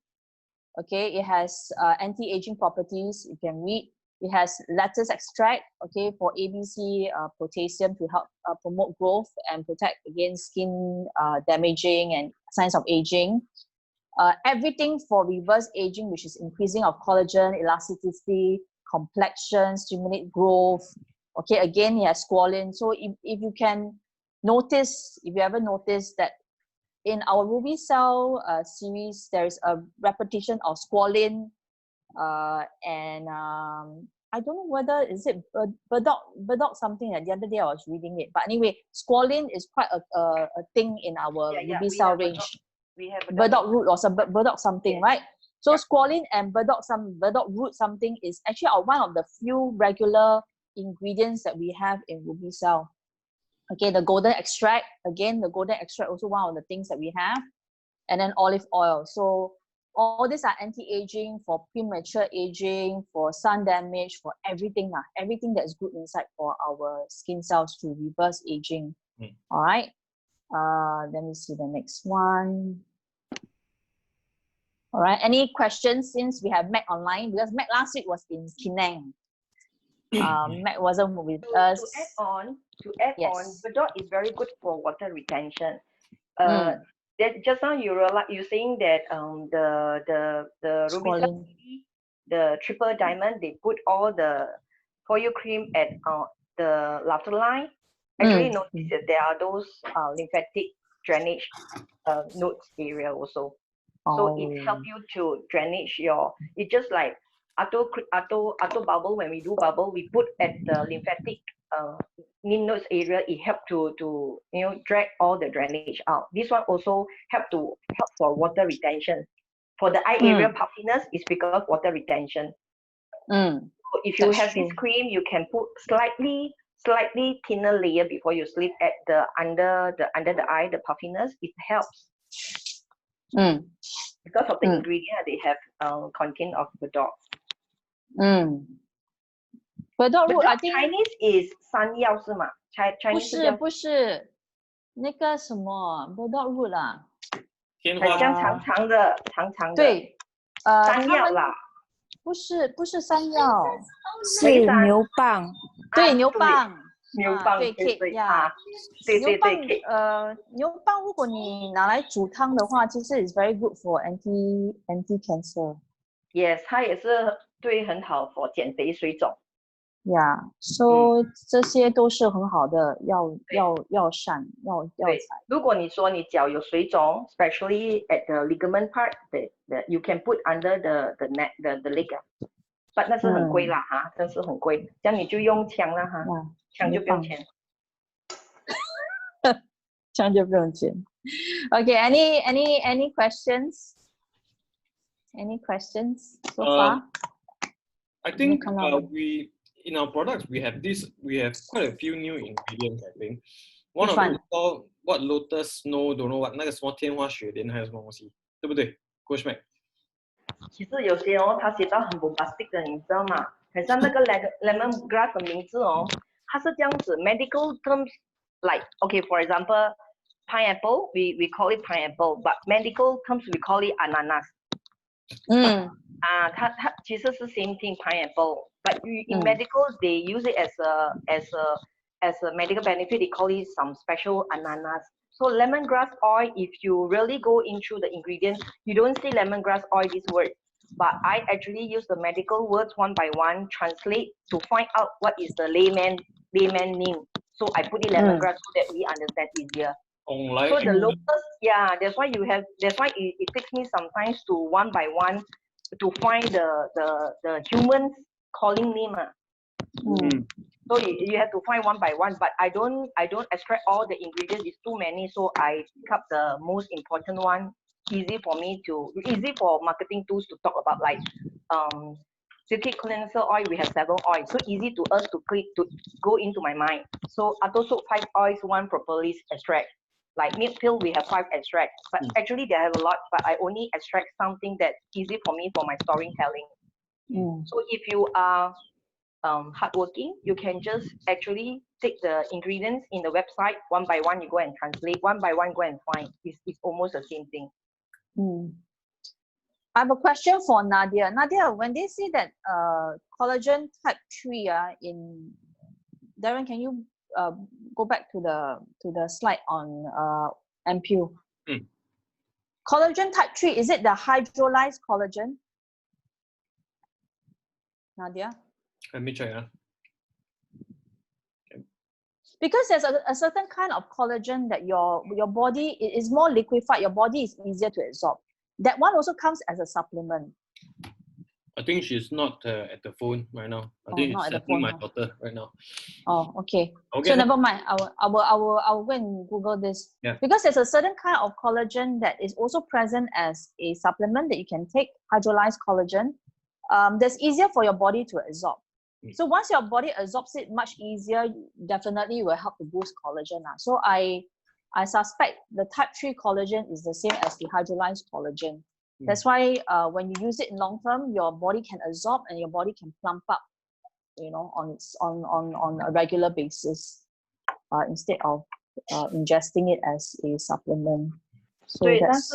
Okay, it has anti-aging properties. You can read. It has lettuce extract, okay, for ABC potassium to help promote growth and protect against skin damaging and signs of aging. Everything for reverse aging, which is increasing of collagen, elasticity, complexion, stimulate growth. Okay, again, it has squalene. So if you can notice, if you ever notice that in our Ruby Cell series, there is a repetition of squalene, and I don't know whether is it burdock something. The other day I was reading it, but anyway, squalene is quite a thing in our Ruby Cell range. We have burdock root or some burdock something, yes. Right? So squalene and burdock root something is actually one of the few regular ingredients that we have in Ruby Cell. Okay, the golden extract, again, the golden extract also one of the things that we have, and then olive oil. So all these are anti-aging, for premature aging, for sun damage, for everything that is good inside for our skin cells to reverse aging. All right. Let me see the next one. All right. Any questions since we have Mac online? Because Mac last week was in Penang. Mac wasn't with us. To add on, burdock is very good for water retention. Just now you saying that the Ruby Cell, the triple diamond, they put all the for you cream at the lateral line. Actually, notice that there are those lymphatic drainage nodes area also. So it helps you to drainage your. It's just like auto bubble. When we do bubble, we put at the lymphatic lymph nodes area. It helps to drag all the drainage out. This one also help for water retention. For the eye area puffiness, is because water retention. So if you have this cream, you can put slightly thinner layer before you sleep at the under the eye, the puffiness. It helps. Because of the ingredient they have contain of burdock. Burdock root, I think Chinese is 山药是吗？ Chinese 不是那个什么 burdock root 啊，天花很像长长的。对，山药啦，不是山药，是牛蒡。对，牛蒡。牛蒡对呀，牛蒡如果你拿来煮汤的话，其实 is very good for anti cancer. Yes， 它也是对很好 for 减肥水肿。Yeah， so 这些都是很好的药膳药材。如果你说你脚有水肿 ，especially at the ligament part, that you can put under the neck, the leg. But 那是很贵啦哈，真是很贵。这样你就用枪啦哈，枪就不用钱。枪就不用钱。Okay, any questions? Any questions so far? I think we in our products we have quite a few new ingredients. I think one of them is called what lotus snow don't know what 那个什么天花雪莲还有什么东西，对不对 ？Coach Mac。其实有些它写到很 bombastic 的，你知道吗？很像那个 lemongrass 的名字它是这样子 medical terms like okay, for example, pineapple we call it pineapple, but medical terms we call it ananas. 其实是 same thing pineapple, but in 嗯 medical they use it as a medical benefit. They call it some special ananas. So lemongrass oil, if you really go into the ingredients, you don't see lemongrass oil this word. But I actually use the medical words one by one, translate to find out what is the layman name. So I put it lemongrass so that we understand easier. So the locals, that's why it takes me sometimes to one by one to find the humans calling name. So you have to find one by one, but I don't extract all the ingredients. It's too many, so I pick up the most important one. Easy for marketing tools to talk about, like Silky cleanser oil. We have several oils, so easy to us to click to go into my mind. So Ato soap 5 oils, 1 propolis extract. Like milk pill, we have 5 extracts, but actually they have a lot. But I only extract something that's easy for me for my storytelling. So if you are hardworking, you can just actually take the ingredients in the website one by one. You go and translate one by one. Go and find. It's almost the same thing. I have a question for Nadia. Nadia, when they say that collagen type 3 in Darren, can you go back to the slide on MPU? Collagen type 3, is it the hydrolyzed collagen? Nadia? Let me check. Because there's a certain kind of collagen that your body is more liquefied, your body is easier to absorb. That one also comes as a supplement. I think she's not at the phone right now. I think not she's at the sending phone, my daughter right now. Oh, okay. Okay, So never mind. I will go and Google this. Yeah. Because there's a certain kind of collagen that is also present as a supplement that you can take, hydrolyzed collagen. That's easier for your body to absorb. So once your body absorbs it much easier, definitely will help to boost collagen. So I suspect the type 3 collagen is the same as the hydrolyzed collagen. That's why when you use it in long term, your body can absorb and your body can plump up, on a regular basis, instead of ingesting it as a supplement. So that's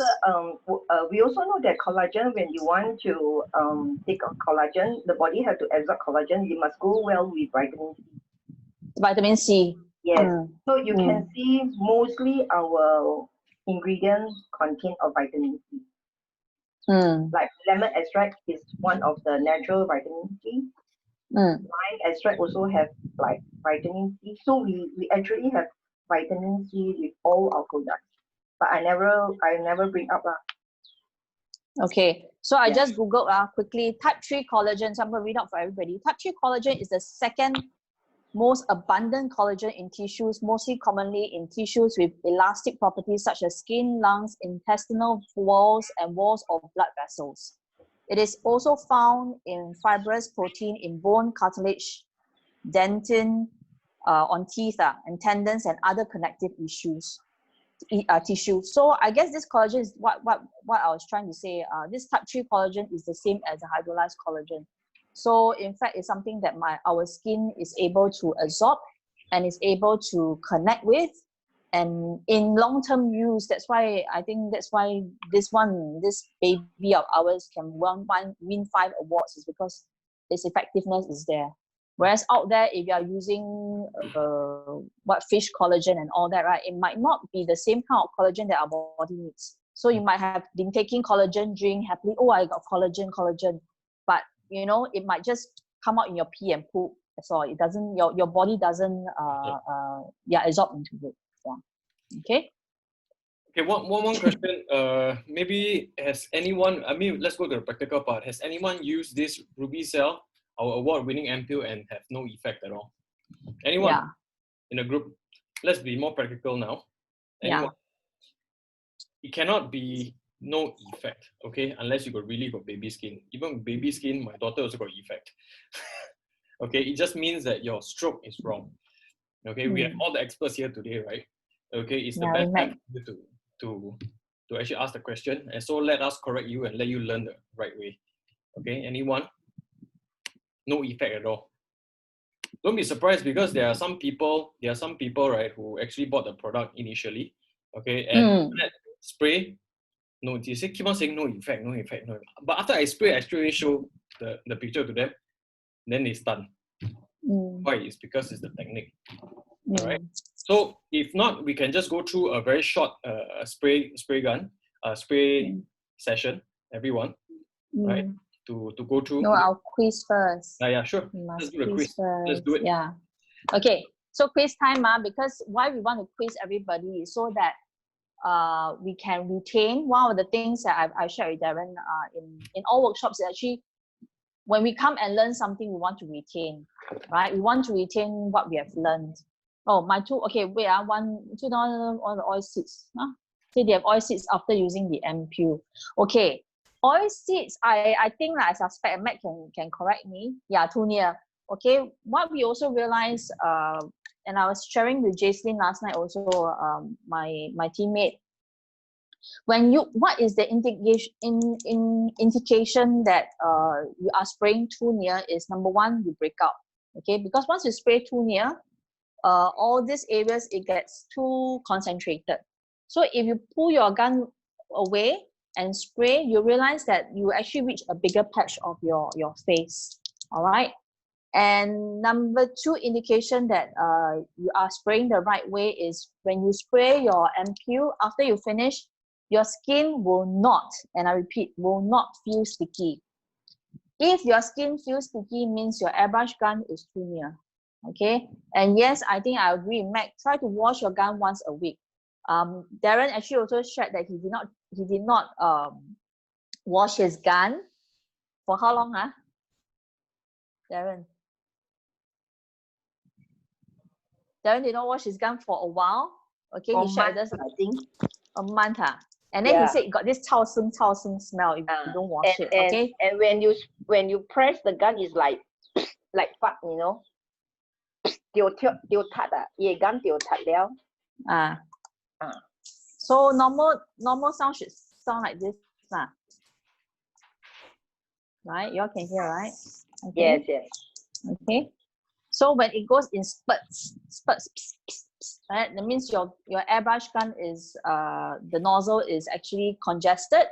we also know that collagen, when you want to take a collagen, the body have to absorb collagen. You must go well with vitamin C. Vitamin C. Yes. So you can see mostly our ingredients contain of vitamin C. Like lemon extract is one of the natural vitamin C. Lime extract also have like vitamin C. So we actually have vitamin C with all our products. But I never bring up. Okay, so I just Googled quickly type 3 collagen. So I'm going to read out for everybody. Type 3 collagen is the second most abundant collagen in tissues, mostly commonly in tissues with elastic properties such as skin, lungs, intestinal walls, and walls of blood vessels. It is also found in fibrous protein in bone, cartilage, dentin, on teeth, and tendons and other connective tissue. So I guess this collagen is what I was trying to say. This type 3 collagen is the same as the hydrolyzed collagen. So in fact, it's something that our skin is able to absorb and is able to connect with. And in long-term use, that's why this baby of ours can win 5 awards, is because its effectiveness is there. Whereas out there, if you are using fish collagen and all that, right, it might not be the same kind of collagen that our body needs. So you might have been taking collagen drink happily. Oh, I got collagen. But it might just come out in your pee and poop. That's all. It doesn't. Your body doesn't absorb into it. Yeah. Okay. Okay, one question. Maybe has anyone? I mean, let's go to the practical part. Has anyone used this Ruby Cell, our award-winning ampoule, and have no effect at all? Anyone in the group? Let's be more practical now. Anyone? It cannot be no effect, okay? Unless you really got baby skin. Even with baby skin, my daughter also got effect. Okay, it just means that your stroke is wrong. Okay, we have all the experts here today, right? Okay, it's the best time for you to actually ask the question, and so let us correct you and let you learn the right way. Okay, anyone? No effect at all. Don't be surprised, because there are some people, right, who actually bought the product initially, okay, and that spray no, they say keep on saying no effect, no effect, no effect. But after I spray, I straight away show the picture to them. Then they stun. Why? It's because it's the technique. All right. So if not, we can just go through a very short spray session, everyone, right? To go through. No, I'll quiz first. Yeah, sure. We must Let's do the quiz. first. Let's do it. Yeah. Okay. So quiz time, because why we want to quiz everybody is so that we can retain. One of the things that I shared with Darren in all workshops is actually when we come and learn something, we want to retain, right? We want to retain what we have learned. Oh, my two, okay, wait, $2 on the oil seeds. Huh? See, they have oil seeds after using the MPU. Okay, oil seeds, I think I suspect, Matt can correct me. Yeah, too near. Okay, what we also realized, and I was sharing with Jacelyn last night also, my teammate, what is the indication that you are spraying too near is number one, you break out. Okay, because once you spray too near, all these areas, it gets too concentrated. So if you pull your gun away and spray, you realize that you actually reach a bigger patch of your face. All right. And number two indication that you are spraying the right way is when you spray your MPU, after you finish, your skin will not, and I repeat, will not feel sticky. If your skin feels sticky, means your airbrush gun is too near. Okay, and yes, I think I agree, Mac. Try to wash your gun once a week. Darren actually also shared that he did not wash his gun for how long, huh? Darren did not wash his gun for a while. Okay, he shared with us, I think, a month, huh? And then he said he got this chao sung smell if you don't wash it. Okay. And when you press the gun, it's like fuck, you know. So normal sound should sound like this, right? You all can hear, right? Okay. Yes. Okay. So when it goes in spurts, right? That means your airbrush gun is the nozzle is actually congested,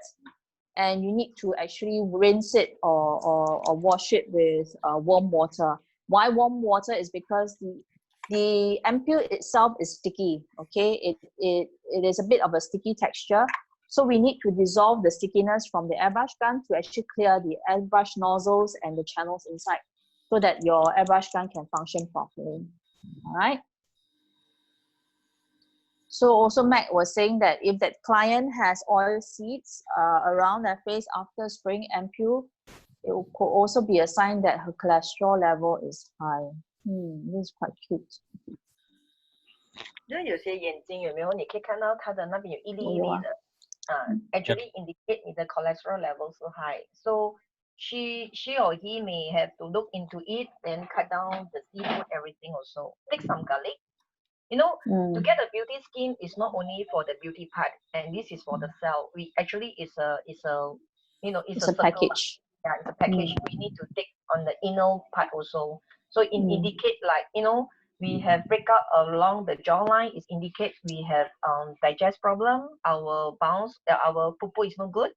and you need to actually rinse it or wash it with warm water. Why warm water is because the MPU itself is sticky. Okay, it is a bit of a sticky texture. So we need to dissolve the stickiness from the airbrush gun to actually clear the airbrush nozzles and the channels inside, so that your airbrush gun can function properly. All right. So also Mac was saying that if that client has oil seeds around their face after spraying MPU, it could also be a sign that her cholesterol level is high. This is quite cute. 就有些眼睛有没有？你可以看到它的那边有一粒一粒的，actually indicate 你的 cholesterol level 是 high. So she or he may have to look into it and cut down the seafood, everything also. Take some garlic. You know, to get a beauty skin is not only for the beauty part, and this is for the cell. We actually is a you know, it's a package. Yeah, it's a package. We need to take on the inner part also. So it indicate like, you know, we have breakout along the jawline. It indicates we have digest problem. Our bounce, our poo is no good.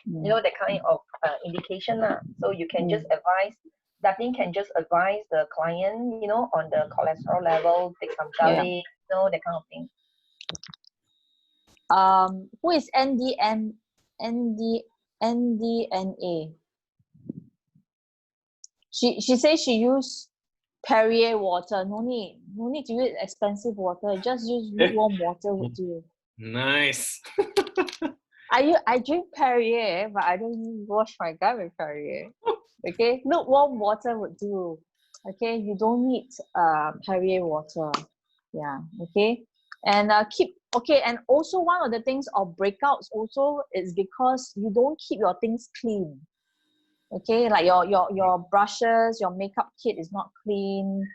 You know, that kind of indication. So you can just advise. Daphne can just advise the client, you know, on the cholesterol level, take some garlic, you know, that kind of thing. Who is NDNA? She says she used Perrier water. No need to use expensive water. Just use lukewarm water would do. Nice. I drink Perrier, but I don't wash my gun with Perrier. Okay, lukewarm water would do. Okay, you don't need Perrier water. Yeah. Okay, and and also one of the things of breakouts also is because you don't keep your things clean. Okay, like your brushes, your makeup kit is not clean.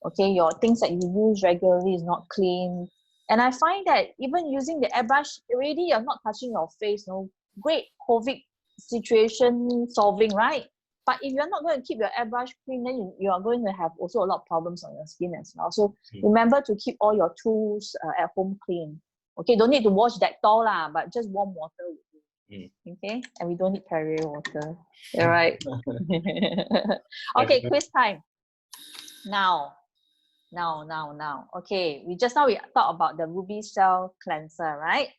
Okay, your things that you use regularly is not clean. And I find that even using the airbrush, already you're not touching your face. No, great COVID situation solving, right? But if you're not going to keep your airbrush clean, then you are going to have also a lot of problems on your skin as well. So remember to keep all your tools at home clean. Okay, don't need to wash Dettol lah, but just warm water will do. Okay, and we don't need Perrier water. All right. Okay, quiz time. Now. Okay, we talked about the Ruby Cell cleanser, right?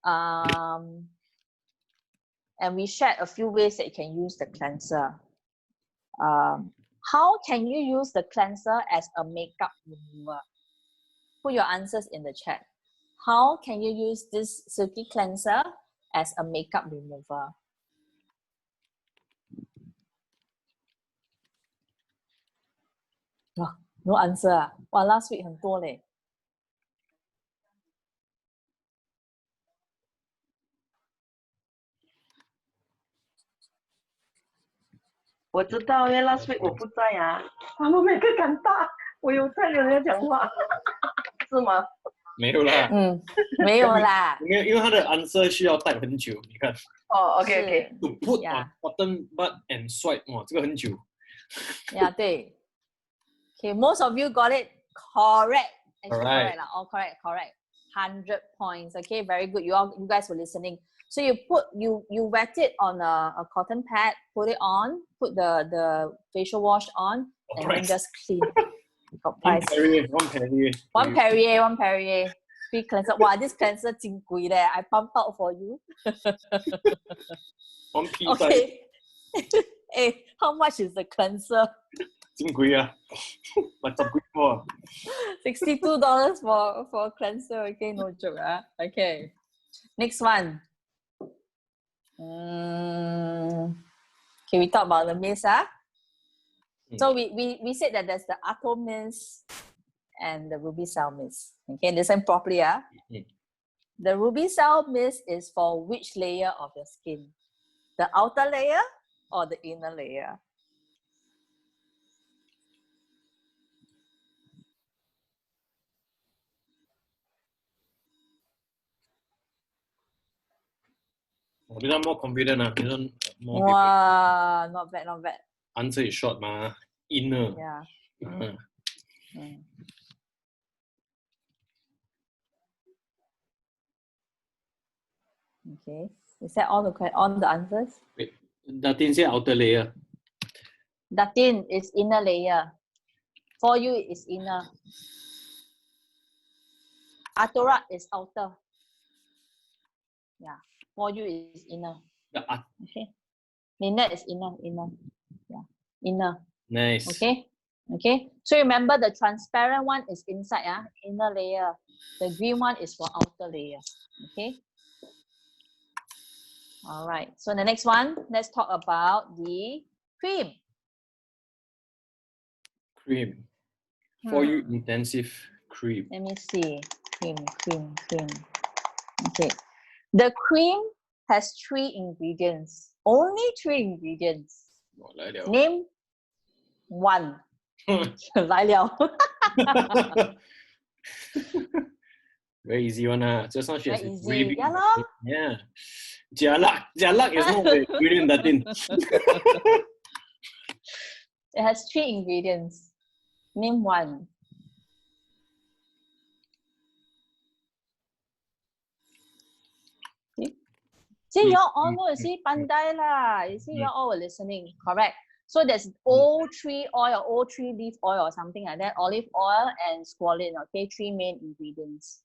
And we shared a few ways that you can use the cleanser. How can you use the cleanser as a makeup remover? Put your answers in the chat. How can you use this silky cleanser as a makeup remover? Wow, no answer 啊！哇 ，last week 很多嘞。我知道，因为 last week 我不在啊，他们每个敢答，我有在跟人家讲话，是吗？没有啦，没有啦。因为他的 answer 需要type 很久，你看。哦，OK， To put on button, butt and swipe， 哇，这个很久。呀，对。Okay, most of you got it correct. Actually, Alright. correct lah. All correct. 100 points. Okay, very good. You guys were listening. So you wet it on a cotton pad, put it on, put the facial wash on, and then just clean. Got price. One Perrier. Free cleanser. Wow, this cleanser 真贵嘞. I pump out for you. One piece. Okay. Hey, how much is the cleanser? 真贵啊，macam贵more. $62 for a cleanser. Okay, no joke. Okay. Next one. Okay, we talk about the mist. So we said that there's the Atom mist and the Ruby Cell mist. Okay, listen properly. The Ruby Cell mist is for which layer of your skin? The outer layer or the inner layer? This one more confident. This one more. Wow, not bad. Answer is short, ma. Inner. Yeah. Okay. Is that all the answers? Wait, Datin say outer layer. Datin is inner layer. For you, it's inner. Atora is outer. Yeah. For you, is inner. Okay. Lynette is inner. Yeah. Inner. Nice. Okay. So remember the transparent one is inside, inner layer. The green one is for outer layer. Okay. All right. So the next one, let's talk about the cream. Cream. For you, intensive cream. Let me see. Cream. Okay. The cream has 3 ingredients. Only 3 ingredients. Name 1. 来了. Very easy one. Just now she has easy. Yeah, lor. Yeah. Jalak is not the ingredient Datin. It has 3 ingredients. Name 1. See, you all know, you see, pandai lah. You see, you all were listening. Correct. So there's O3 oil, O3 leaf oil or something like that. Olive oil and squalene. Okay, 3 main ingredients.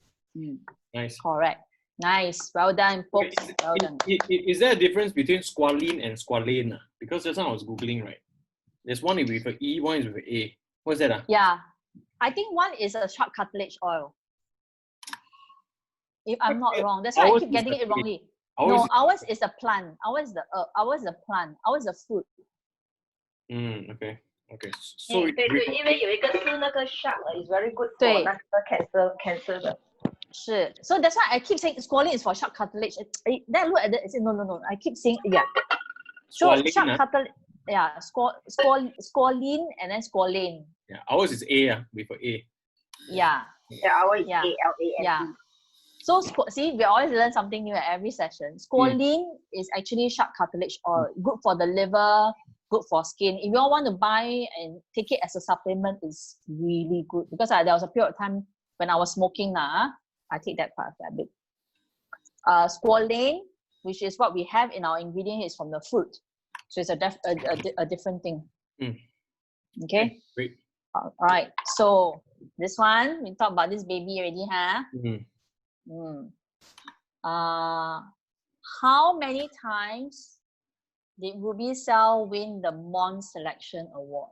Nice. Correct. Nice. Well done, folks. Well done. Is there a difference between squalene and squalane? Because just now I was Googling, right? There's one with an E, one is with an A. What's that? Yeah. I think one is a shark cartilage oil. If I'm not wrong. That's why I keep getting it wrongly. No, ours is a plant. Ours is the herb. Ours is a plant. Ours is a fruit. Okay. So 对，因为有一个是那个 shark is very good for 那个 cancer 的。是 So that's why I keep saying squalene is for shark cartilage. Then I look at it and say no. I keep saying So shark cartilage. Yeah, squalene and then squalane. Yeah, ours is A with an A. Yeah, ours is A-L-A-N-E. Yeah. So see, we always learn something new at every session. Squalene is actually shark cartilage oil, good for the liver, good for skin. If you all want to buy and take it as a supplement, it's really good. Because there was a period of time when I was smoking I take that part of that bit. Squalane, which is what we have in our ingredient, is from the fruit. So it's a different thing. Okay? Great. All right. So this one, we talked about this baby already, huh? How many times did Ruby Cell win the Mon Selection Award?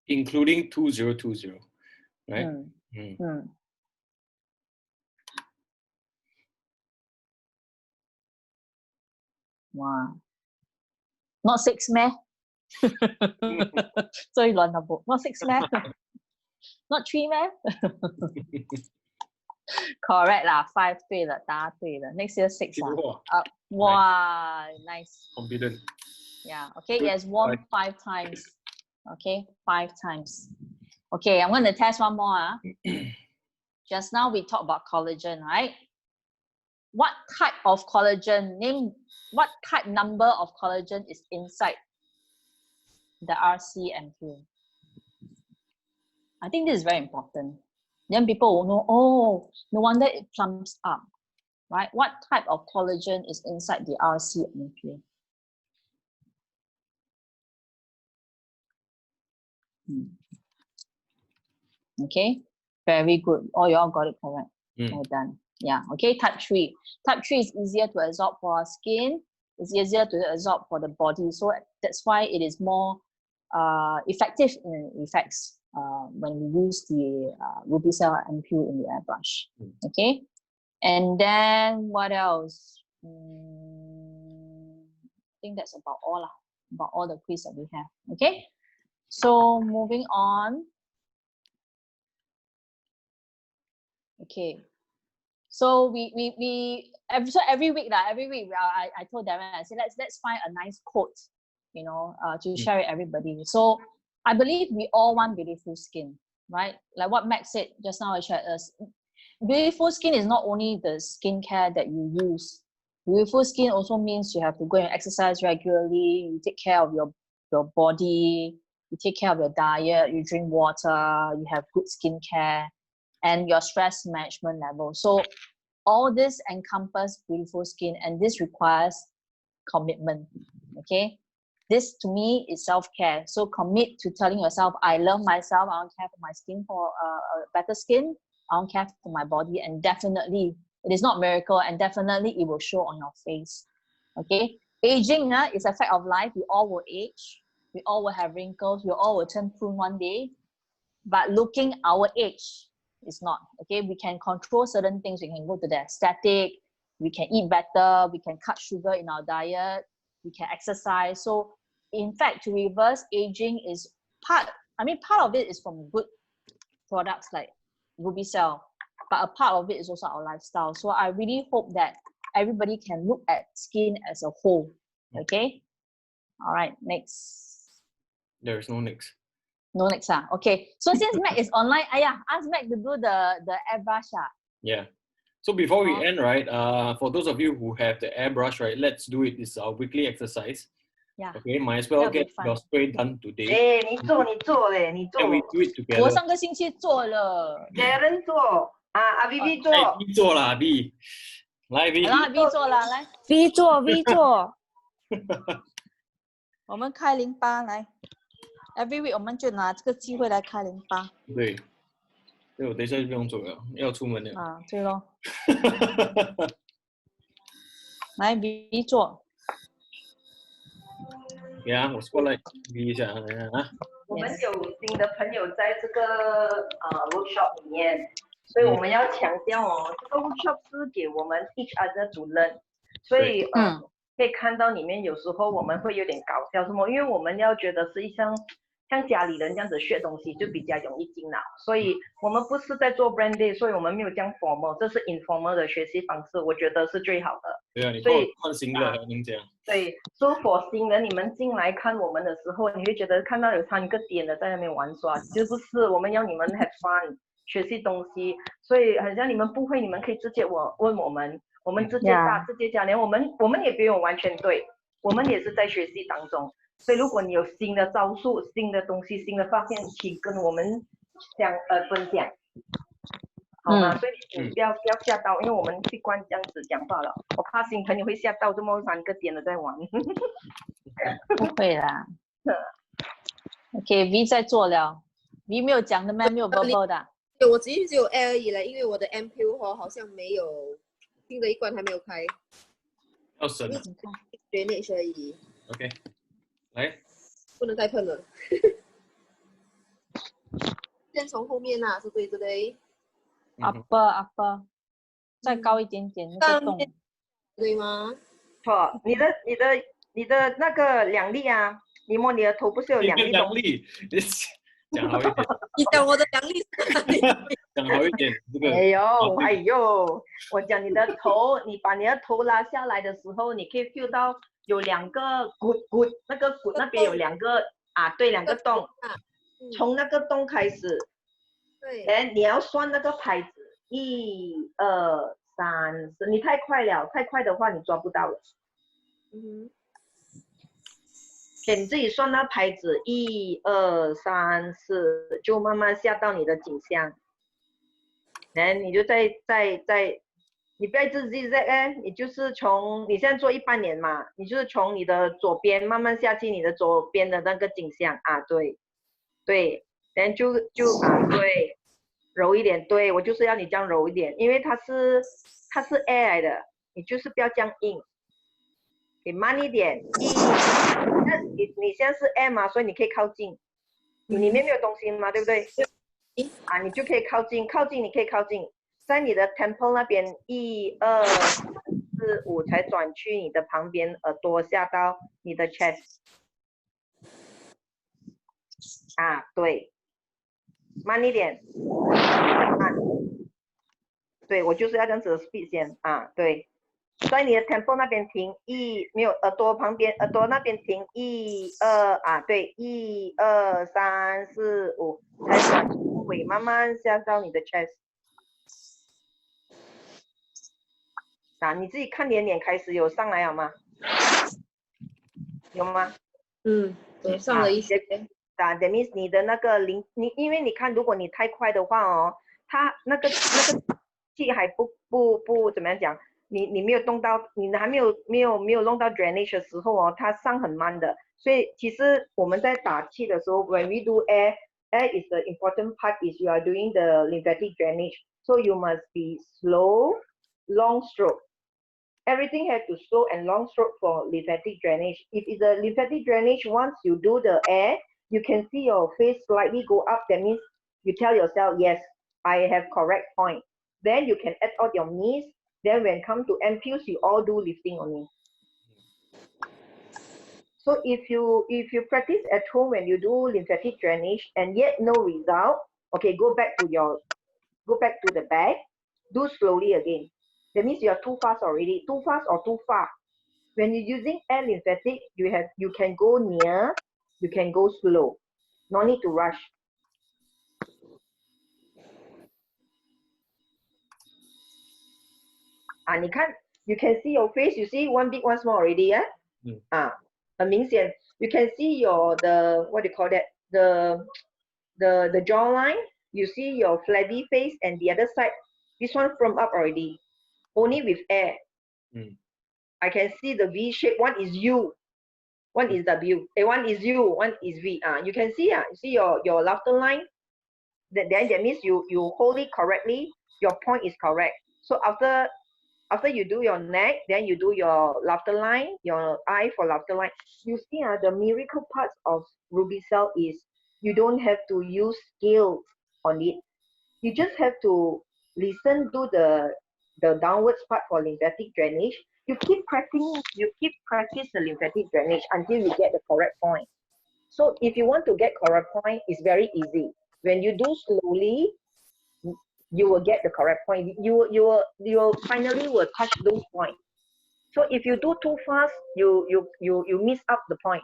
Including 2020, right? Wow. Not 6 meh? So you learn the book. Not 6 meh? Not 3 meh? Correct lah, 5 对了，答对了。Next year 6 wow, nice. Confident. Yeah, okay, it has won 5 times. Okay, 5 times. Okay, I'm going to test one more. Just now we talked about collagen, right? What type of collagen, what type number of collagen is inside the RC ampule? I think this is very important. Then people will know, oh, no wonder it plumps up, right? What type of collagen is inside the RC ampule? Okay, very good. Oh, you all got it correct. Well done. Yeah, okay, type 3. Type 3 is easier to absorb for our skin. It's easier to absorb for the body. So that's why it is more effective in effects when we use the Ruby Cell ampule in the airbrush. Okay, and then what else? I think that's about all the quiz that we have. Okay, so moving on. Okay, so every week I told Darren, I said let's find a nice quote, to share with everybody. So I believe we all want beautiful skin, right? Like what Max said just now, I shared us. Beautiful skin is not only the skincare that you use. Beautiful skin also means you have to go and exercise regularly. You take care of your body. You take care of your diet. You drink water. You have good skincare. And your stress management level. So all this encompass beautiful skin, and this requires commitment. Okay, this to me is self-care. So commit to telling yourself, I love myself, I want to care for my skin, for a better skin, I want to care for my body, and definitely it is not miracle, and definitely it will show on your face. Okay, aging is a fact of life. We all will age, we all will have wrinkles, we all will turn prune one day, but looking our age is not. Okay, we can control certain things. We can go to the aesthetic, we can eat better, we can cut sugar in our diet, we can exercise. So in fact, to reverse aging is part of it is from good products like Ruby Cell, but a part of it is also our lifestyle. So I really hope that everybody can look at skin as a whole. Okay, all right, next. There is no next. No next. Okay. So since Mac is online, ask Mac to do the airbrush. Yeah. So before we end, right, for those of you who have the airbrush, right, let's do it. It's our weekly exercise. Yeah. Okay, might as well get your spray done today. 你做嘞，你做。 And we do it together. 我上个星期做了。Darren 做阿 V 做。V 做啦 V， 来 V。来 V 做啦，来 V 做。我们开08来。Every week 我们就拿这个机会来开08。对，所以我等一下就不用做了，要出门了。啊，对咯。来 V 做。呀，我过来 V 一下啊。我们有新的朋友在这个workshop 里面，所以我们要强调哦，这个 workshop 是给我们 each other to learn， 所以可以看到里面有时候我们会有点搞笑，什么？因为我们要觉得是像家里人这样子学东西就比较容易进脑，所以我们不是在做 brand day， 所以我们没有这样 formal， 这是 informal 的学习方式，我觉得是最好的。对啊，你换新的，您讲。对，所以 for 新人，你们进来看我们的时候，你会觉得看到有3个点的在那边玩耍，其实不是，我们要你们 have fun， 学习东西，所以好像你们不会，你们可以直接问我们，我们直接讲，连我们也不用完全对，我们也是在学习当中。所以如果你有新的招数、新的东西、新的发现，请跟我们分享。好吗？所以你不要吓到，因为我们习惯这样子讲话了，我怕新朋友会吓到，这么3个点的在玩。不会啦。OK，V 在做了，V 没有讲的吗？没有 verbal 的。对，我只有 A 而已了，因为我的 MQ 好像没有新的一关还没有开，要省了。学内而已。OK， 来，不能再喷了。先从后面啊，是对不对？upper，再高一点点那个洞，对吗？错，你的那个2粒啊，你摸你的头不是有2粒2粒，讲好一点。你讲我的2粒是哪里？讲好一点，这个。哎呦，我讲你的头，你把你的头拉下来的时候，你可以 feel 到有2个骨，那个骨那边有2个啊，对，2个洞，从那个洞开始，对，哎，你要算那个拍子，1、2、3、4，你太快了，太快的话你抓不到了。给你自己算那拍子，1、2、3、4，就慢慢下到你的颈项。然后你就你不要一直 zigzag 哎，你就是你现在做1半年嘛，你就是从你的左边慢慢下去你的左边的那个颈项啊，对，然后就啊对，柔一点，对我就是要你这样柔一点，因为它是 air 来的，你就是不要这样硬，给慢一点，你现在是 air 嘛，所以你可以靠近，你里面没有东西嘛，对不对？啊，你就可以靠近，你可以靠近，在你的 temple 那边1、2、3、4、5才转去你的旁边耳朵下到你的 chest。啊，对，慢一点，慢。对，我就是要这样子的 speed 先啊，对，在你的 temple 那边停没有耳朵旁边，耳朵那边停1、2啊，对，1、2、3、4、5才转尾，慢慢下到你的 chest。啊，你自己看你的脸开始有上来了吗？有吗？有上了一些。that means 你的那个因为你看，如果你太快的话哦，它那个气还不怎么样讲，你没有动到，你还没有弄到 drainage 的时候哦，它上很慢的。所以其实我们在打气的时候 ，when we do air is the important part is you are doing the lymphatic drainage. So you must be slow, long stroke. Everything has to slow and long stroke for lymphatic drainage. If it's a lymphatic drainage, once you do the air, you can see your face slightly go up. That means you tell yourself, yes, I have correct point. Then you can add out your knees. Then when come to MQs, you all do lifting only. So if you practice at home when you do lymphatic drainage and yet no result, okay, go back to the back. Do slowly again. That means you are too fast already, too fast or too far. When you're using air lymphatic, you can go near, you can go slow. No need to rush. You can see your face, you see one big, one small already, yeah? 很明显 you can see what do you call that? The jawline, you see your flabby face and the other side, this one from up already. Only with air. I can see the V shape. One is U, one is W. One is U, one is V. You can see you see your laughter line. Then that means you hold it correctly. Your point is correct. So after you do your neck, then you do your laughter line, your eye for laughter line. You see the miracle parts of Ruby cell is you don't have to use skills on it. You just have to listen to the downwards part for lymphatic drainage. You keep practice the lymphatic drainage until you get the correct point. So if you want to get correct point, it's very easy. When you do slowly, you will get the correct point. You will finally will touch those points. So if you do too fast, you miss up the point.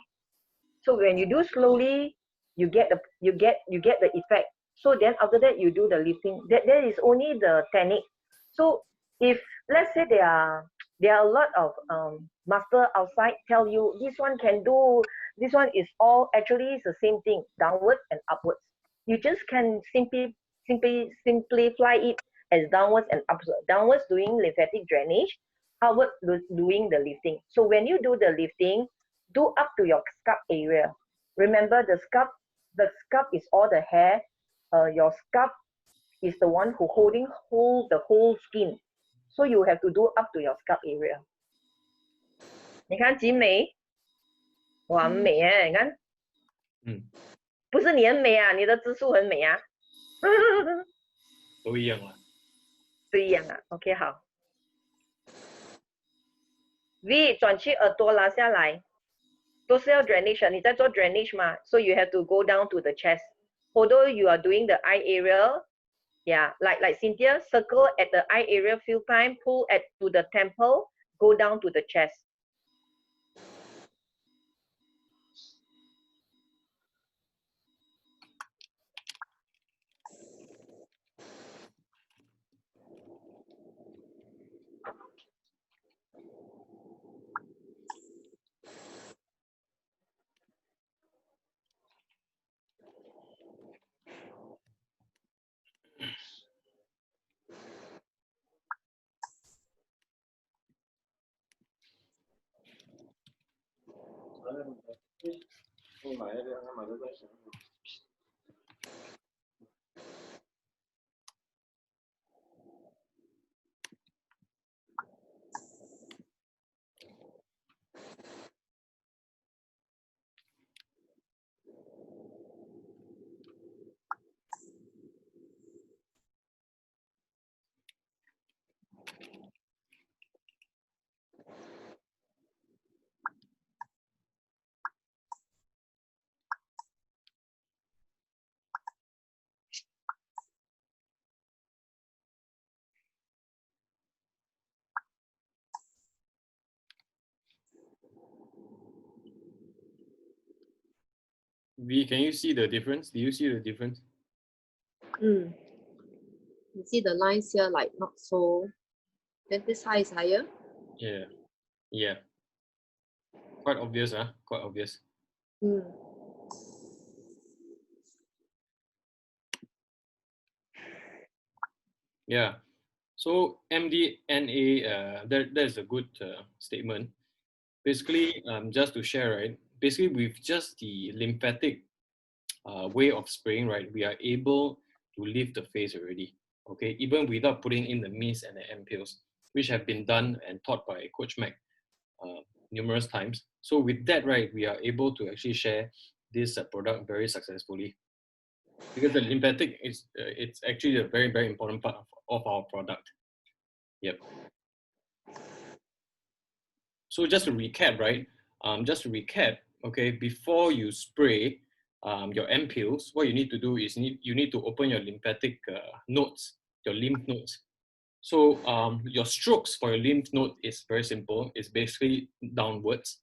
So when you do slowly, you get the effect. So then after that you do the lifting. That is only the technique. So if let's say there are a lot of master outside tell you this one can do, this one is all actually it's the same thing, downwards and upwards. You just can simplify it as downwards and upwards. Downwards doing lymphatic drainage, upwards doing the lifting. So when you do the lifting, do up to your scalp area. Remember the scalp is all the hair. Your scalp is the one who hold the whole skin. So you have to do up to your scalp area. 你看极美，哇，很美哎！你看，不是你很美啊，你的姿势很美啊。都一样啦。不一样啊。OK， 好。V 转去耳朵拉下来，都是要 drainage， 你在做 drainage 嘛 ，so you have to go down to the chest. Although you are doing the eye area, yeah, like Cynthia, circle at the eye area few time, pull to the temple, go down to the chest. V, can you see the difference? Do you see the difference? You see the lines here, like not so. Then this high is higher. Yeah. Yeah. Quite obvious, huh? Quite obvious. Yeah. So MDNA, that's a good statement. Basically, just to share, right? Basically, with just the lymphatic way of spraying, right, we are able to lift the face already. Okay, even without putting in the mist and the ampules, which have been done and taught by Coach Mac numerous times. So with that, right, we are able to actually share this product very successfully, because the lymphatic is it's actually a very, very important part of our product. Yep. So just to recap, right? Okay, before you spray your ampules, what you need to do is you need to open your lymphatic nodes, your lymph nodes. So your strokes for your lymph node is very simple. It's basically downwards.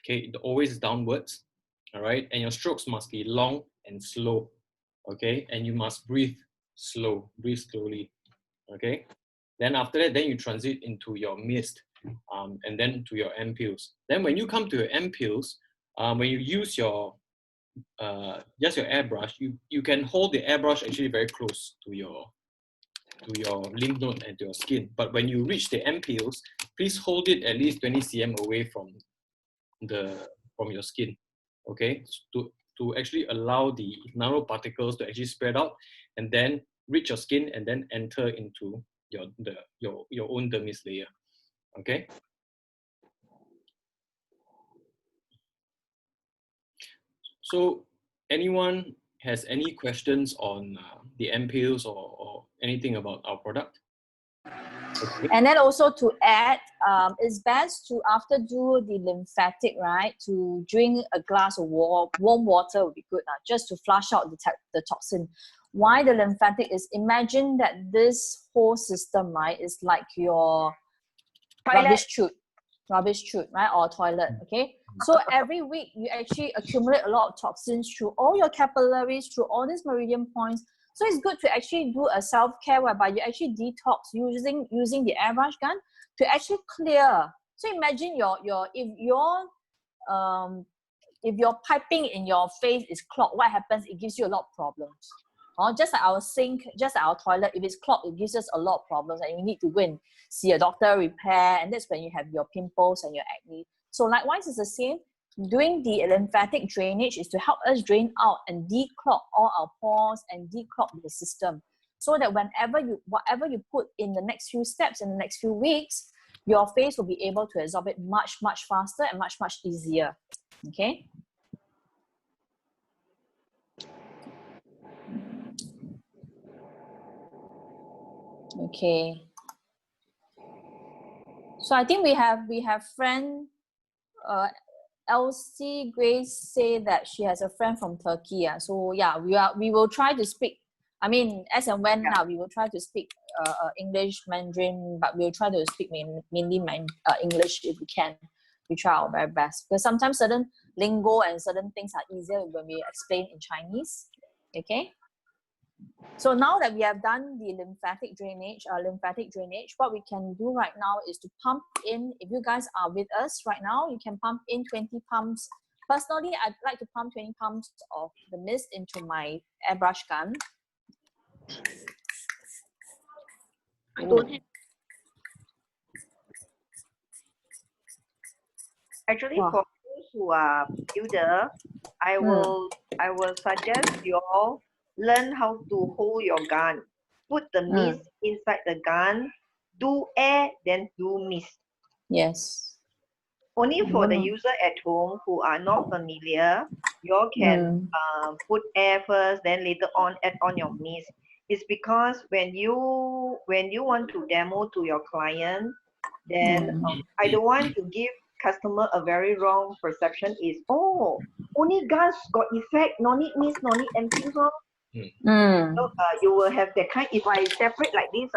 Okay, always downwards. All right, and your strokes must be long and slow. Okay, and you must breathe slowly. Okay, then after that, then you transit into your mist, and then to your ampules. Then when you come to your ampules, when you use your just your airbrush, you can hold the airbrush actually very close to your lymph node and to your skin. But when you reach the ampules, please hold it at least 20 cm away from your skin. Okay, to actually allow the nanoparticles to actually spread out and then reach your skin and then enter into your own dermis layer. Okay. So anyone has any questions on the ampules or anything about our product? Okay. And then also to add, it's best to, after do the lymphatic, right, to drink a glass of warm water would be good, just to flush out the toxin. Why the lymphatic is, imagine that this whole system, right, is like your rubbish chute, right, or toilet, okay? So every week you actually accumulate a lot of toxins through all your capillaries, through all these meridian points. So it's good to actually do a self-care whereby you actually detox using the airbrush gun to actually clear. So imagine if your piping in your face is clogged, what happens? It gives you a lot of problems. Just like our sink, just like our toilet, if it's clogged, it gives us a lot of problems and you need to go and see a doctor, repair, and that's when you have your pimples and your acne. So likewise, it's the same. Doing the lymphatic drainage is to help us drain out and declog all our pores and declog the system, so that whatever you put in the next few steps, in the next few weeks, your face will be able to absorb it much, much faster and much, much easier. Okay? Okay. So I think we have friend Elsie Grace say that she has a friend from Turkey. So yeah, we will try to speak. I mean, as and when now we will try to speak English, Mandarin, but we'll try to speak mainly English if we can. We try our very best, because sometimes certain lingo and certain things are easier when we explain in Chinese. Okay. So now that we have done the lymphatic drainage, what we can do right now is to pump in. If you guys are with us right now, you can pump in 20 pumps. Personally, I'd like to pump 20 pumps of the mist into my airbrush gun. I don't have. Actually, Wow. for those who are builder, I will suggest you all learn how to hold your gun. Put the mist inside the gun. Do air, then do mist. Yes. Only for the user at home who are not familiar, you all can put air first, then later on add on your mist. It's because when you want to demo to your client, then I don't want to give customer a very wrong perception is, oh, only gas got effect, no need mist, no need anything. So you will have that kind. If I separate like this,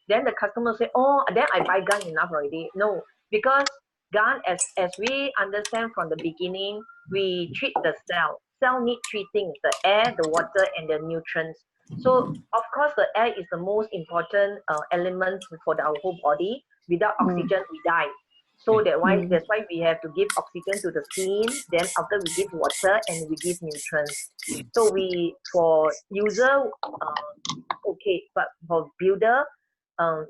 then the customer say, oh, then I buy gun enough already. No, because gun, as we understand from the beginning, we treat the cell. Cell need three things: the air, the water, and the nutrients. So of course, the air is the most important element for our whole body. Without oxygen, we die. So that's why we have to give oxygen to the skin. Then after we give water and we give nutrients. So for user, okay, but for builder,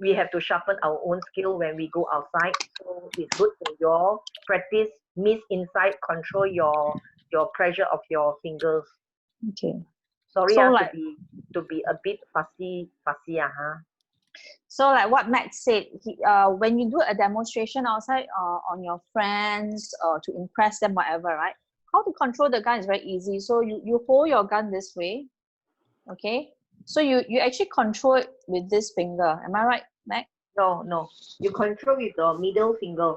we have to sharpen our own skill when we go outside. So it's good for your practice mist inside, control your pressure of your fingers. Okay. Sorry, So like, to be a bit fussy, So like what Max said, when you do a demonstration outside on your friends to impress them, whatever, right? How to control the gun is very easy. So you hold your gun this way, okay? So you actually control it with this finger. Am I right, Max? No. You control with the middle finger.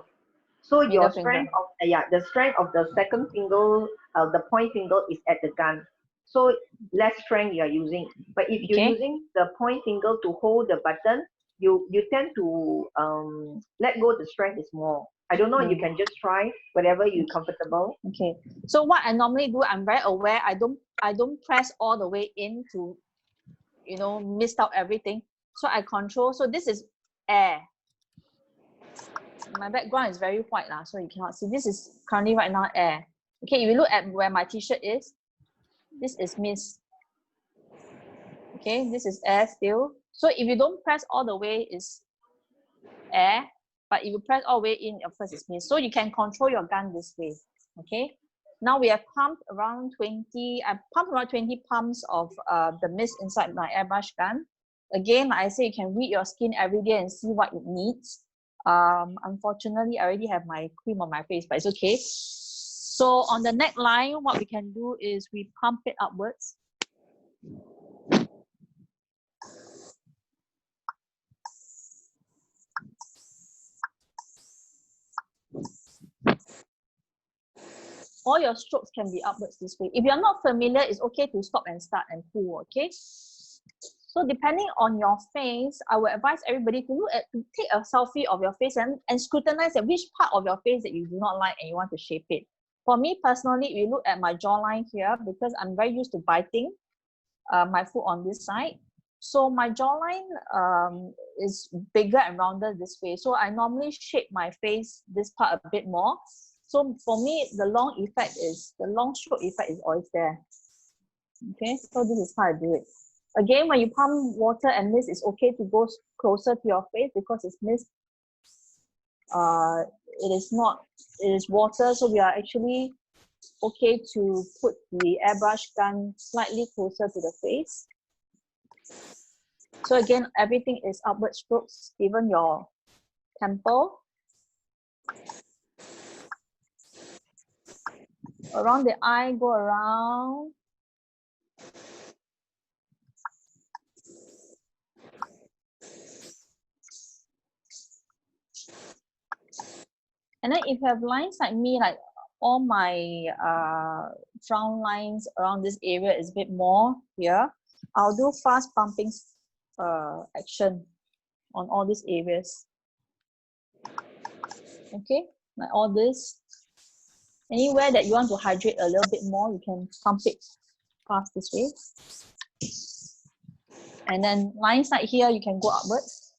So your strength of the strength of the second finger, the point finger is at the gun. So less strength you are using. But if you're using the point finger to hold the button, you tend to let go. The strength is more. I don't know. You can just try whatever you're comfortable. Okay. So what I normally do, I'm very aware. I don't press all the way in to, mist out everything. So I control. So this is air. My background is very white now, so you cannot see. This is currently right now air. Okay, if you look at where my t-shirt is, this is mist. Okay, this is air still. So if you don't press all the way, it's air. But if you press all the way in, of course, it's mist. So you can control your gun this way. Okay. Now we have pumped around 20. I pumped around 20 pumps of the mist inside my airbrush gun. Again, like I say, you can read your skin every day and see what it needs. Unfortunately, I already have my cream on my face, but it's okay. So on the neckline, what we can do is we pump it upwards. All your strokes can be upwards this way. If you're not familiar, it's okay to stop and start and pull, okay? So depending on your face, I would advise everybody to take a selfie of your face and scrutinize at which part of your face that you do not like and you want to shape it. For me personally, if you look at my jawline here, because I'm very used to biting my foot on this side, so my jawline is bigger and rounder this way. So I normally shape my face, this part a bit more. So for me, the long stroke effect is always there. Okay, so this is how I do it. Again, when you pump water and mist, it's okay to go closer to your face because it's mist. It is not, it is water, so we are actually okay to put the airbrush gun slightly closer to the face. So again, everything is upward strokes, even your temple. Around the eye, go around. And then if you have lines like me, like all my frown lines around this area is a bit more here, I'll do fast pumping action on all these areas. Okay, like all this. Anywhere that you want to hydrate a little bit more, you can pump it fast this way. And then lines like here, you can go upwards.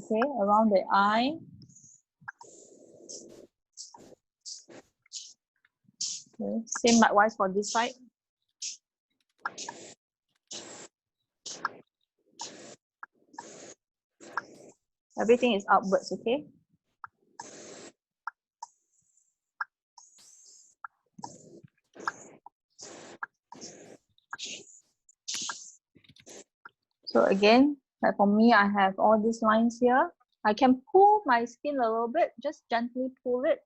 Okay, around the eye. Okay, same likewise for this side. Everything is upwards, okay? So again, like for me, I have all these lines here. I can pull my skin a little bit, just gently pull it.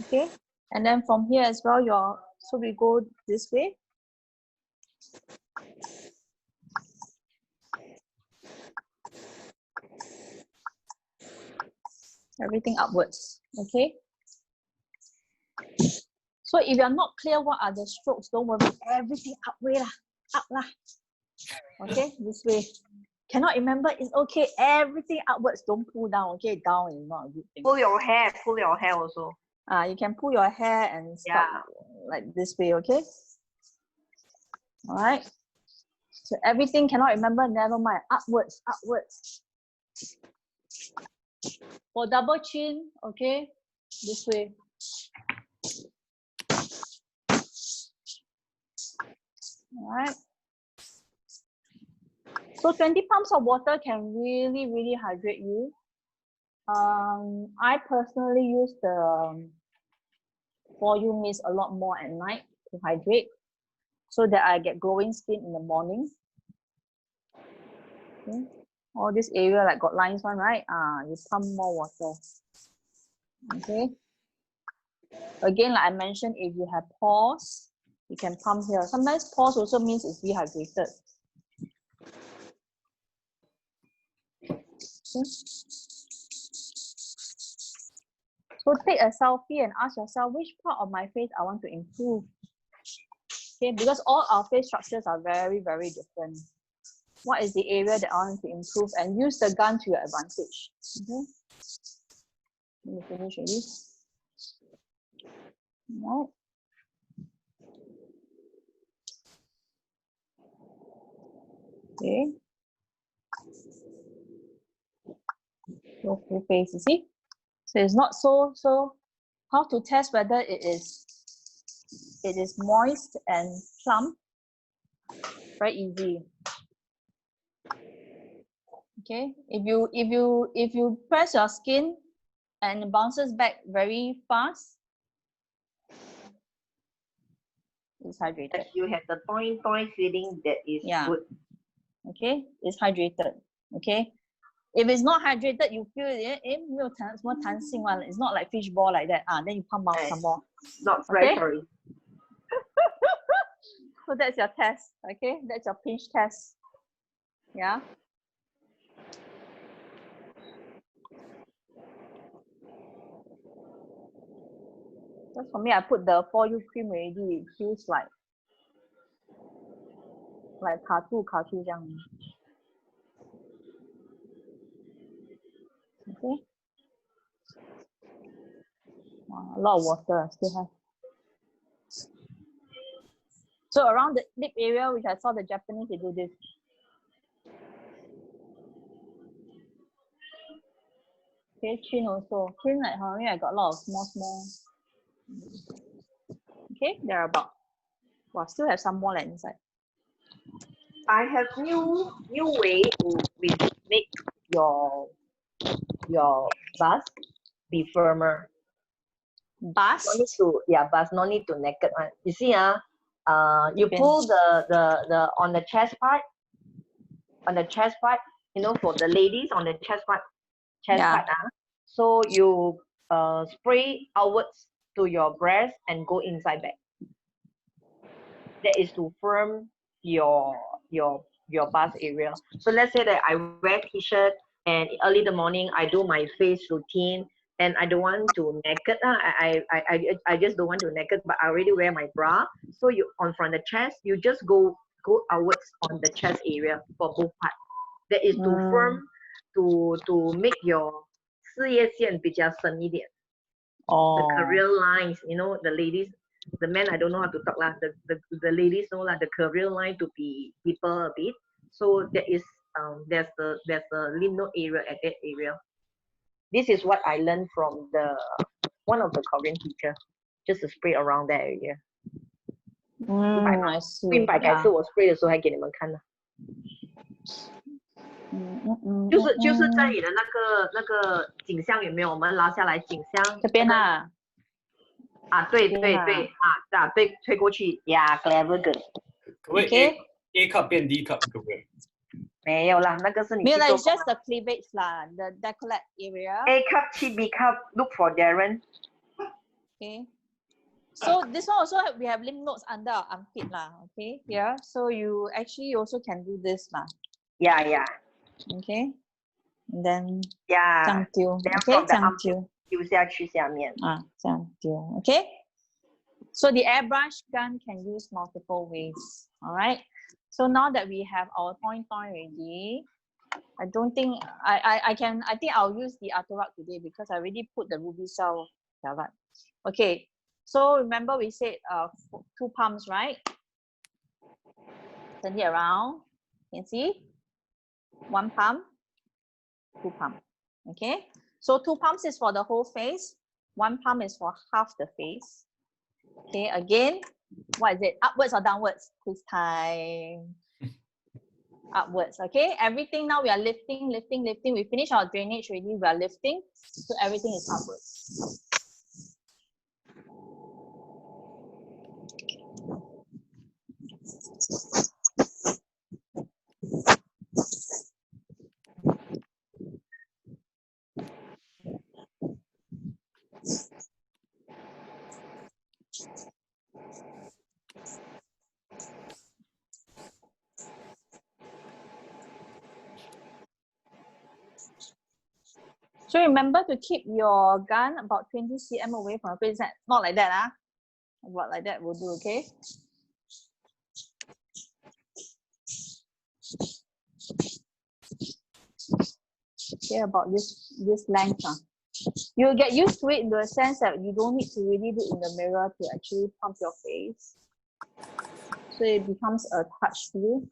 Okay, and then from here as well, so we go this way. Everything upwards, okay? So if you're not clear what are the strokes, don't worry, everything upward lah, up lah. Okay, this way. Cannot remember, it's okay, everything upwards, don't pull down, okay? Down is not a good thing. Pull your hair also. You can pull your hair and stop like this way, okay? All right. So everything cannot remember, never mind. Upwards, upwards. For double chin, okay, this way. All right. So 20 pumps of water can really, really hydrate you. I personally use the For You mist a lot more at night to hydrate so that I get glowing skin in the morning. Okay. All this area like got lines one, right? You pump more water. Okay. Again, like I mentioned, if you have pores, you can pump here. Sometimes pores also means it's dehydrated. Okay. So take a selfie and ask yourself which part of my face I want to improve. Okay, because all our face structures are very, very different. What is the area that I want to improve, and use the gun to your advantage. Okay. Let me finish already. Right. Okay. So full face, you see? So it's not so how to test whether it is moist and plump? Very easy. Okay, if you press your skin and it bounces back very fast, it's hydrated. You have the point feeling that is good. Okay, it's hydrated. Okay, if it's not hydrated, you feel it, more dancing one. It's not like fish ball like that. Then you pump out some more. Not fresh, sorry. So that's your test. Okay, that's your pinch test. Yeah. Just for me, I put the For You cream already. It feels like tattoo 这样. Okay. A lot of water still have. So around the lip area, which I saw the Japanese, they do this. Okay, chin also. Chin like how I got a lot of small. Okay, there about. Wow, still have some more inside. I have new way to make your bust be firmer. Bust. No need to bust. No need to naked one. You see you Depends. pull the on the chest part. On the chest part, for the ladies on the chest part. So you spray outwards to your breast and go inside back. That is to firm your bust area. So let's say that I wear t-shirt and early in the morning I do my face routine and I don't want to naked. I just don't want to naked, but I already wear my bra. So you on from the chest, you just go outwards on the chest area for both parts. That is to firm to make your 事业线比较深一点. The career lines, the ladies, the men I don't know how to talk lah. The ladies know lah, the career line to be deeper a bit. So there is there's a lymph node area at that area. This is what I learned from one of the Korean teacher, just to spray around that area. I see. 运摆改次我 spray 的时候还给你们看呢。就是这里的那个景象有没有？我们拉下来景象这边啊。对，推过去呀 ，clever girl。可不可以 A cup 变 D cup 可不可以？没有啦，那个是你。没有啦 ，it's just the cleavage 啦，the decollete area. A cup 去 B cup look for Darren. Okay. So this one also we have lymph nodes under our armpit lah. Okay, here. So you actually also can do this lah. Yeah. Okay. And then 这样丢 ，OK， 这样丢。丢下去下面这样丢 ，OK。So the airbrush gun can use multiple ways. All right. So now that we have our point ready, I don't think I can. I think I'll use the Atarak today because I already put the ruby cell. Okay. So remember we said 2 pumps, right? Turn it around. You can see 1 pump, 2 pump. Okay. So 2 pumps is for the whole face. 1 pump is for half the face. Okay. Again, what is it? Upwards or downwards? Quiz time. Upwards. Okay. Everything now we are lifting. We finish our drainage already. We are lifting. So everything is upwards. So remember to keep your gun about 20 cm away from your face. Not like that, About like that will do, okay? Okay, about this length. You'll get used to it in the sense that you don't need to really look in the mirror to actually pump your face. So it becomes a touch feel.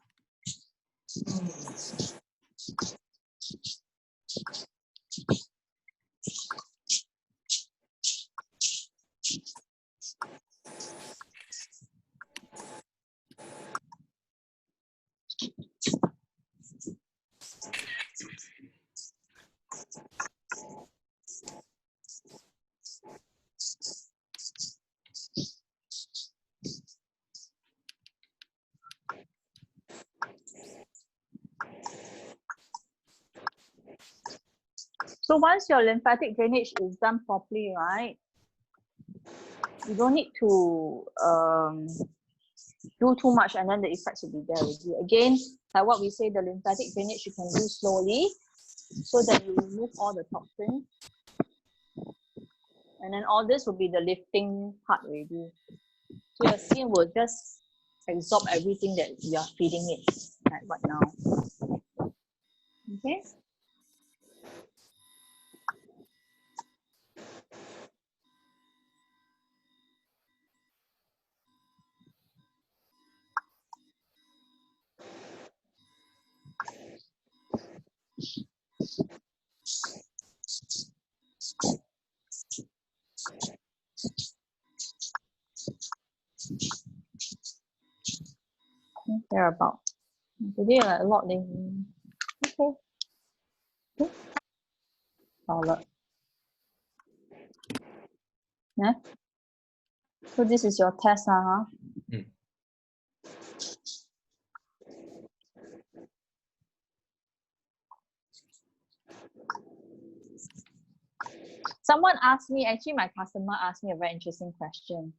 So once your lymphatic drainage is done properly, right, you don't need to do too much and then the effects will be there already. Again, like what we say, the lymphatic drainage you can do slowly so that you remove all the toxins. And then all this will be the lifting part already. So your skin will just absorb everything that you are feeding it like right now. Okay? Thereabout. Today like a lot. Okay. Violet. Yeah. So this is your test, huh? Mm. Someone asked me, actually my customer asked me a very interesting question.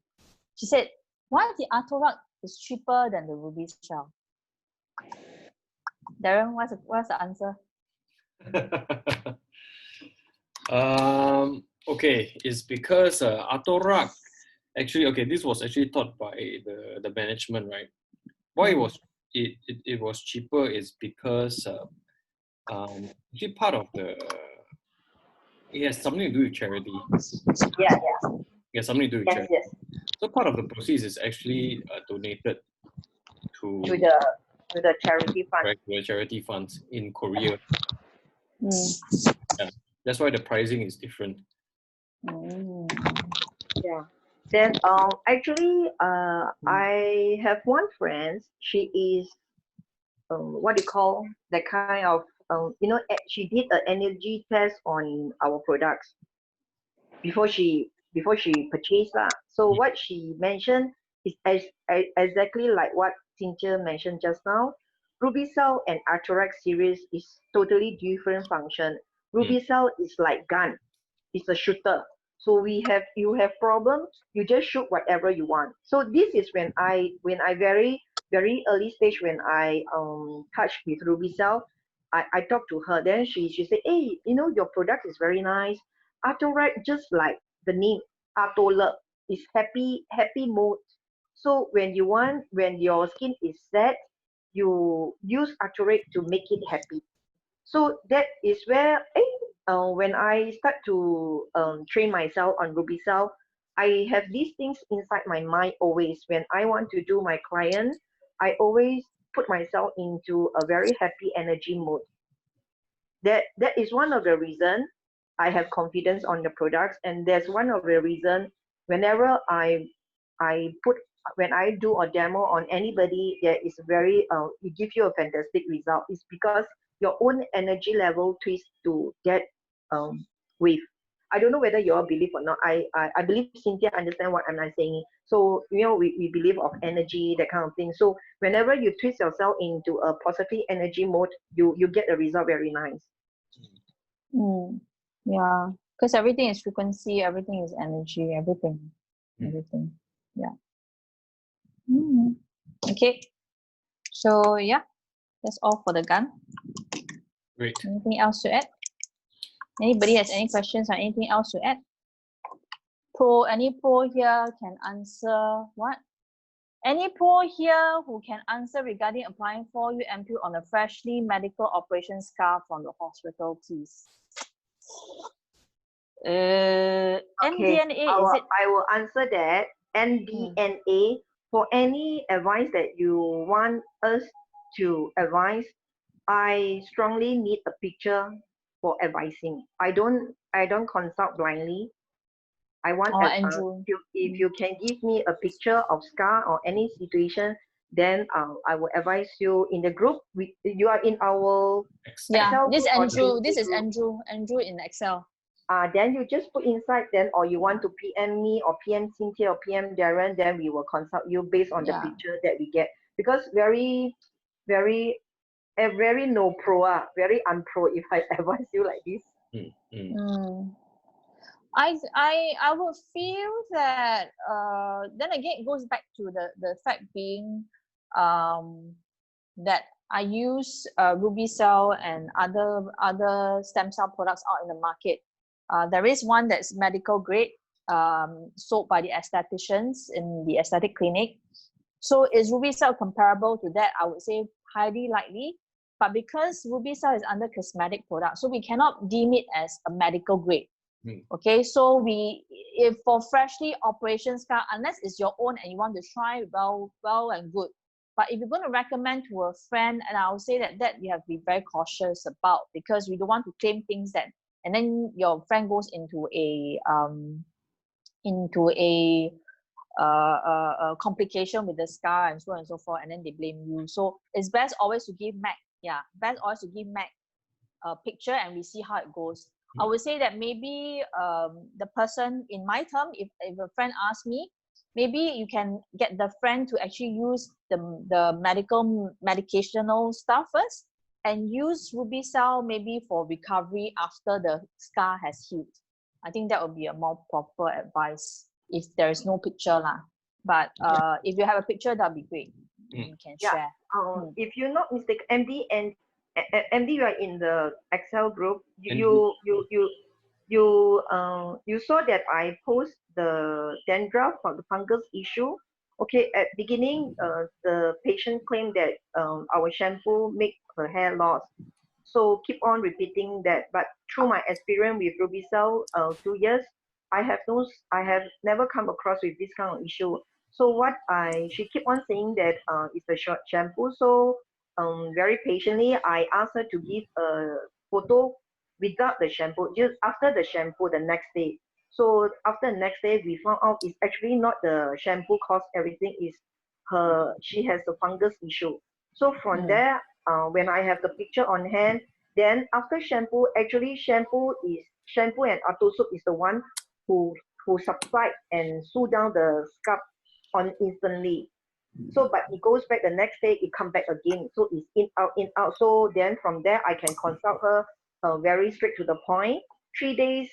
She said, why the Artorak is cheaper than the ruby shell? Darren, what's the answer? Okay, it's because Artorak actually, okay, this was actually taught by the management, right? Why it was cheaper is because actually part of it has something to do with charity. Yeah, It has something to do with yes, charity. yes. So part of the proceeds is actually donated to To the charity fund. right, the charity funds in Korea. Mm. Yeah. That's why the pricing is different. Mm. Yeah. Then actually I have one friend. She is what do you call that kind of she did an energy test on our products before she purchased lah. So what she mentioned is exactly like what Cynthia mentioned just now. Ruby Cell and Artorex series is totally different function. Ruby Cell is like gun. It's a shooter. So you have problem, you just shoot whatever you want. So this is when I very early stage when I touched with Ruby Cell, I talked to her. Then she said, hey, your product is very nice. Artorite, just like the name, Artolab is happy mode. So when your skin is sad, you use Artorite to make it happy. So that is where when I start to train myself on Ruby Cell, I have these things inside my mind always. When I want to do my client, I always put myself into a very happy energy mode. That is one of the reason I have confidence on the products, and there's one of the reason whenever I put when I do a demo on anybody that is very it gives you a fantastic result. It's because your own energy level twists to that wave. I don't know whether you all believe or not. I believe Cynthia understand what I'm saying. So we believe of energy, that kind of thing. So whenever you twist yourself into a positive energy mode, you get a result very nice. Mm. Yeah, because everything is frequency, everything is energy, everything. Yeah. Mm. Okay. So yeah, that's all for the gun. Great. Anything else to add? Anybody has any questions or anything else to add? Any pro here can answer what? Any pro here who can answer regarding applying 4U ampule on a freshly medical operation scar from the hospital, please? MDNA, is it? I will answer that. MDNA, for any advice that you want us to advise, I strongly need a picture for advising. I don't consult blindly. I want Andrew. if you can give me a picture of scar or any situation, then I will advise you in the group. You are in our Yeah, Excel this group or Andrew. the This is group. Andrew in Excel. Then you just put inside, then or you want to PM me or PM Cynthia or PM Darren, then we will consult you based on the picture that we get. Because very no pro, very unpro if I advise you like this. I would feel that then again it goes back to the fact being that I use Ruby Cell and other stem cell products out in the market. There is one that's medical grade, sold by the aestheticians in the aesthetic clinic. So is Ruby Cell comparable to that? I would say highly likely. But because Ruby Cell is under cosmetic product, so we cannot deem it as a medical grade. Okay, so if for freshly operation scar, unless it's your own and you want to try, well and good. But if you're going to recommend to a friend, and I'll say that you have to be very cautious about, because we don't want to claim things that, and then your friend goes into a complication with the scar and so on and so forth, and then they blame you. So it's best always to give Mac, best always to give Mac a picture and we see how it goes. I would say that maybe the person in my term, if a friend asks me, maybe you can get the friend to actually use the medicational stuff first and use Ruby Cell maybe for recovery after the scar has healed. I think that would be a more proper advice if there is no picture lah. But if you have a picture, that'd be great. You can share. If you're not mistaken, MD, you are in the Excel group. You saw that I post the dandruff or the fungus issue. Okay, at beginning, the patient claimed that our shampoo make her hair loss. So keep on repeating that. But through my experience with Ruby Cell, 2 years, I have never come across with this kind of issue. So she keep on saying that it's a short shampoo. So very patiently, I asked her to give a photo without the shampoo, just after the shampoo the next day. So after the next day, we found out it's actually not the shampoo caused everything. Is she has a fungus issue. So from there, when I have the picture on hand, then after shampoo, actually shampoo and Auto Soap is the one who subside and sew down the scalp on instantly. So but it goes back the next day, it come back again. So it's in out. So then from there I can consult her very straight to the point. 3 days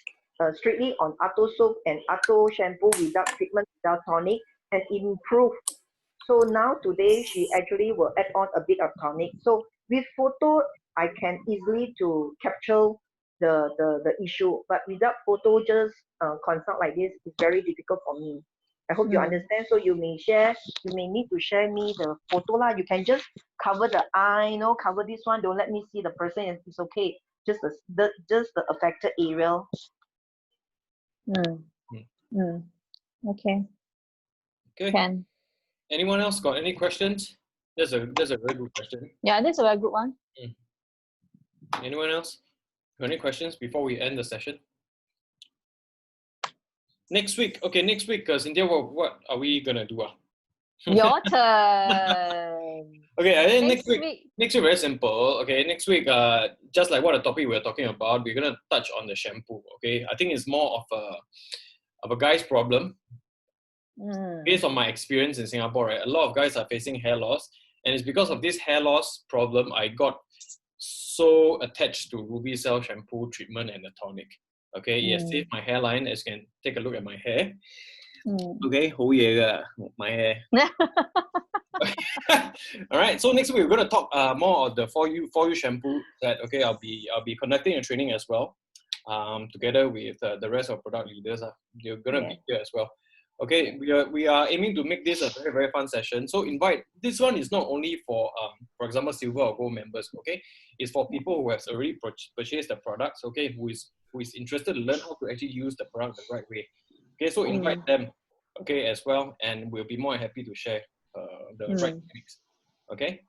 strictly on Auto Soap and Auto shampoo without treatment, without tonic, and improve. So now today she actually will add on a bit of tonic. So with photo, I can easily to capture the issue. But without photo, just consult like this is very difficult for me. I hope you understand. So you may need to share me the photo lah. You can just cover the eye, cover this one. Don't let me see the person. It's okay. Just the affected area. Okay. Okay. Can. Anyone else got any questions? That's a very good question. Yeah, that's a very good one. Anyone else got any questions before we end the session? Next week, Cynthia, what are we gonna do? Your turn. Okay, I think next week very simple. Okay, next week, just like what the topic we're talking about, we're gonna touch on the shampoo. Okay, I think it's more of a guy's problem. Based on my experience in Singapore, right, a lot of guys are facing hair loss, and it's because of this hair loss problem I got so attached to Ruby Cell shampoo treatment and the tonic. Okay, it has saved my hairline. As you can take a look at my hair. Okay, my hair. All right, so next week we're going to talk more of the For You shampoo that I'll be conducting a training as well, together with the rest of product leaders. They're going to be here as well. Okay, we are aiming to make this a very, very fun session. So this one is not only for example, silver or gold members. Okay, it's for people who have already purchased the products. Okay, who is interested to learn how to actually use the product the right way. Okay, so invite them. Okay, as well, and we'll be more happy to share the right techniques. Okay.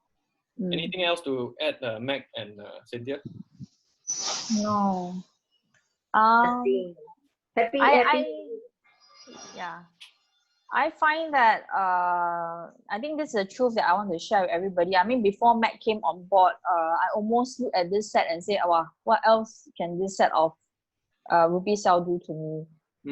Anything else to add, Mac and Cynthia? No. Happy. Yeah. I find that I think this is a truth that I want to share with everybody. I mean, before Mac came on board, I almost looked at this set and said, "Oh, what else can this set of Ruby Cell do to me?"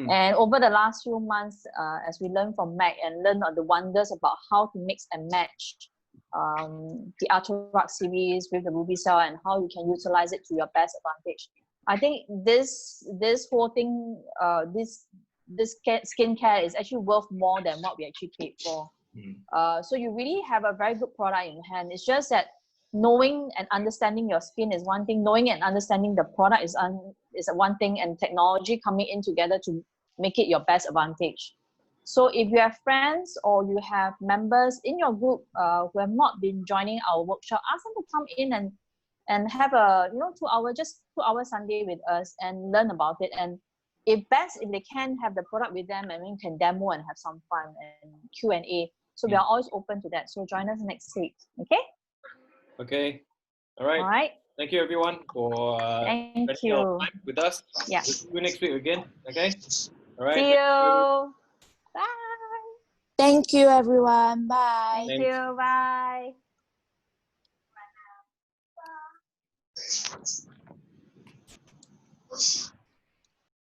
And over the last few months, as we learn from Mac and learn the wonders about how to mix and match the Ultra series with the Ruby Cell and how you can utilize it to your best advantage, I think this whole thing, this skincare is actually worth more than what we actually paid for. So you really have a very good product in hand. It's just that knowing and understanding your skin is one thing, knowing and understanding the product is one thing, and technology coming in together to make it your best advantage. So if you have friends or you have members in your group who have not been joining our workshop, ask them to come in and have a 2 hour Sunday with us and learn about it. And if they can have the product with them, and we can demo and have some fun and Q&A. So we are always open to that. So join us next week. Okay? Okay. All right. Thank you everyone for spending your time with us. Yeah. We'll see you next week again. Okay. All right. See you. Bye. Thank you, everyone. Bye. Thank you. Bye.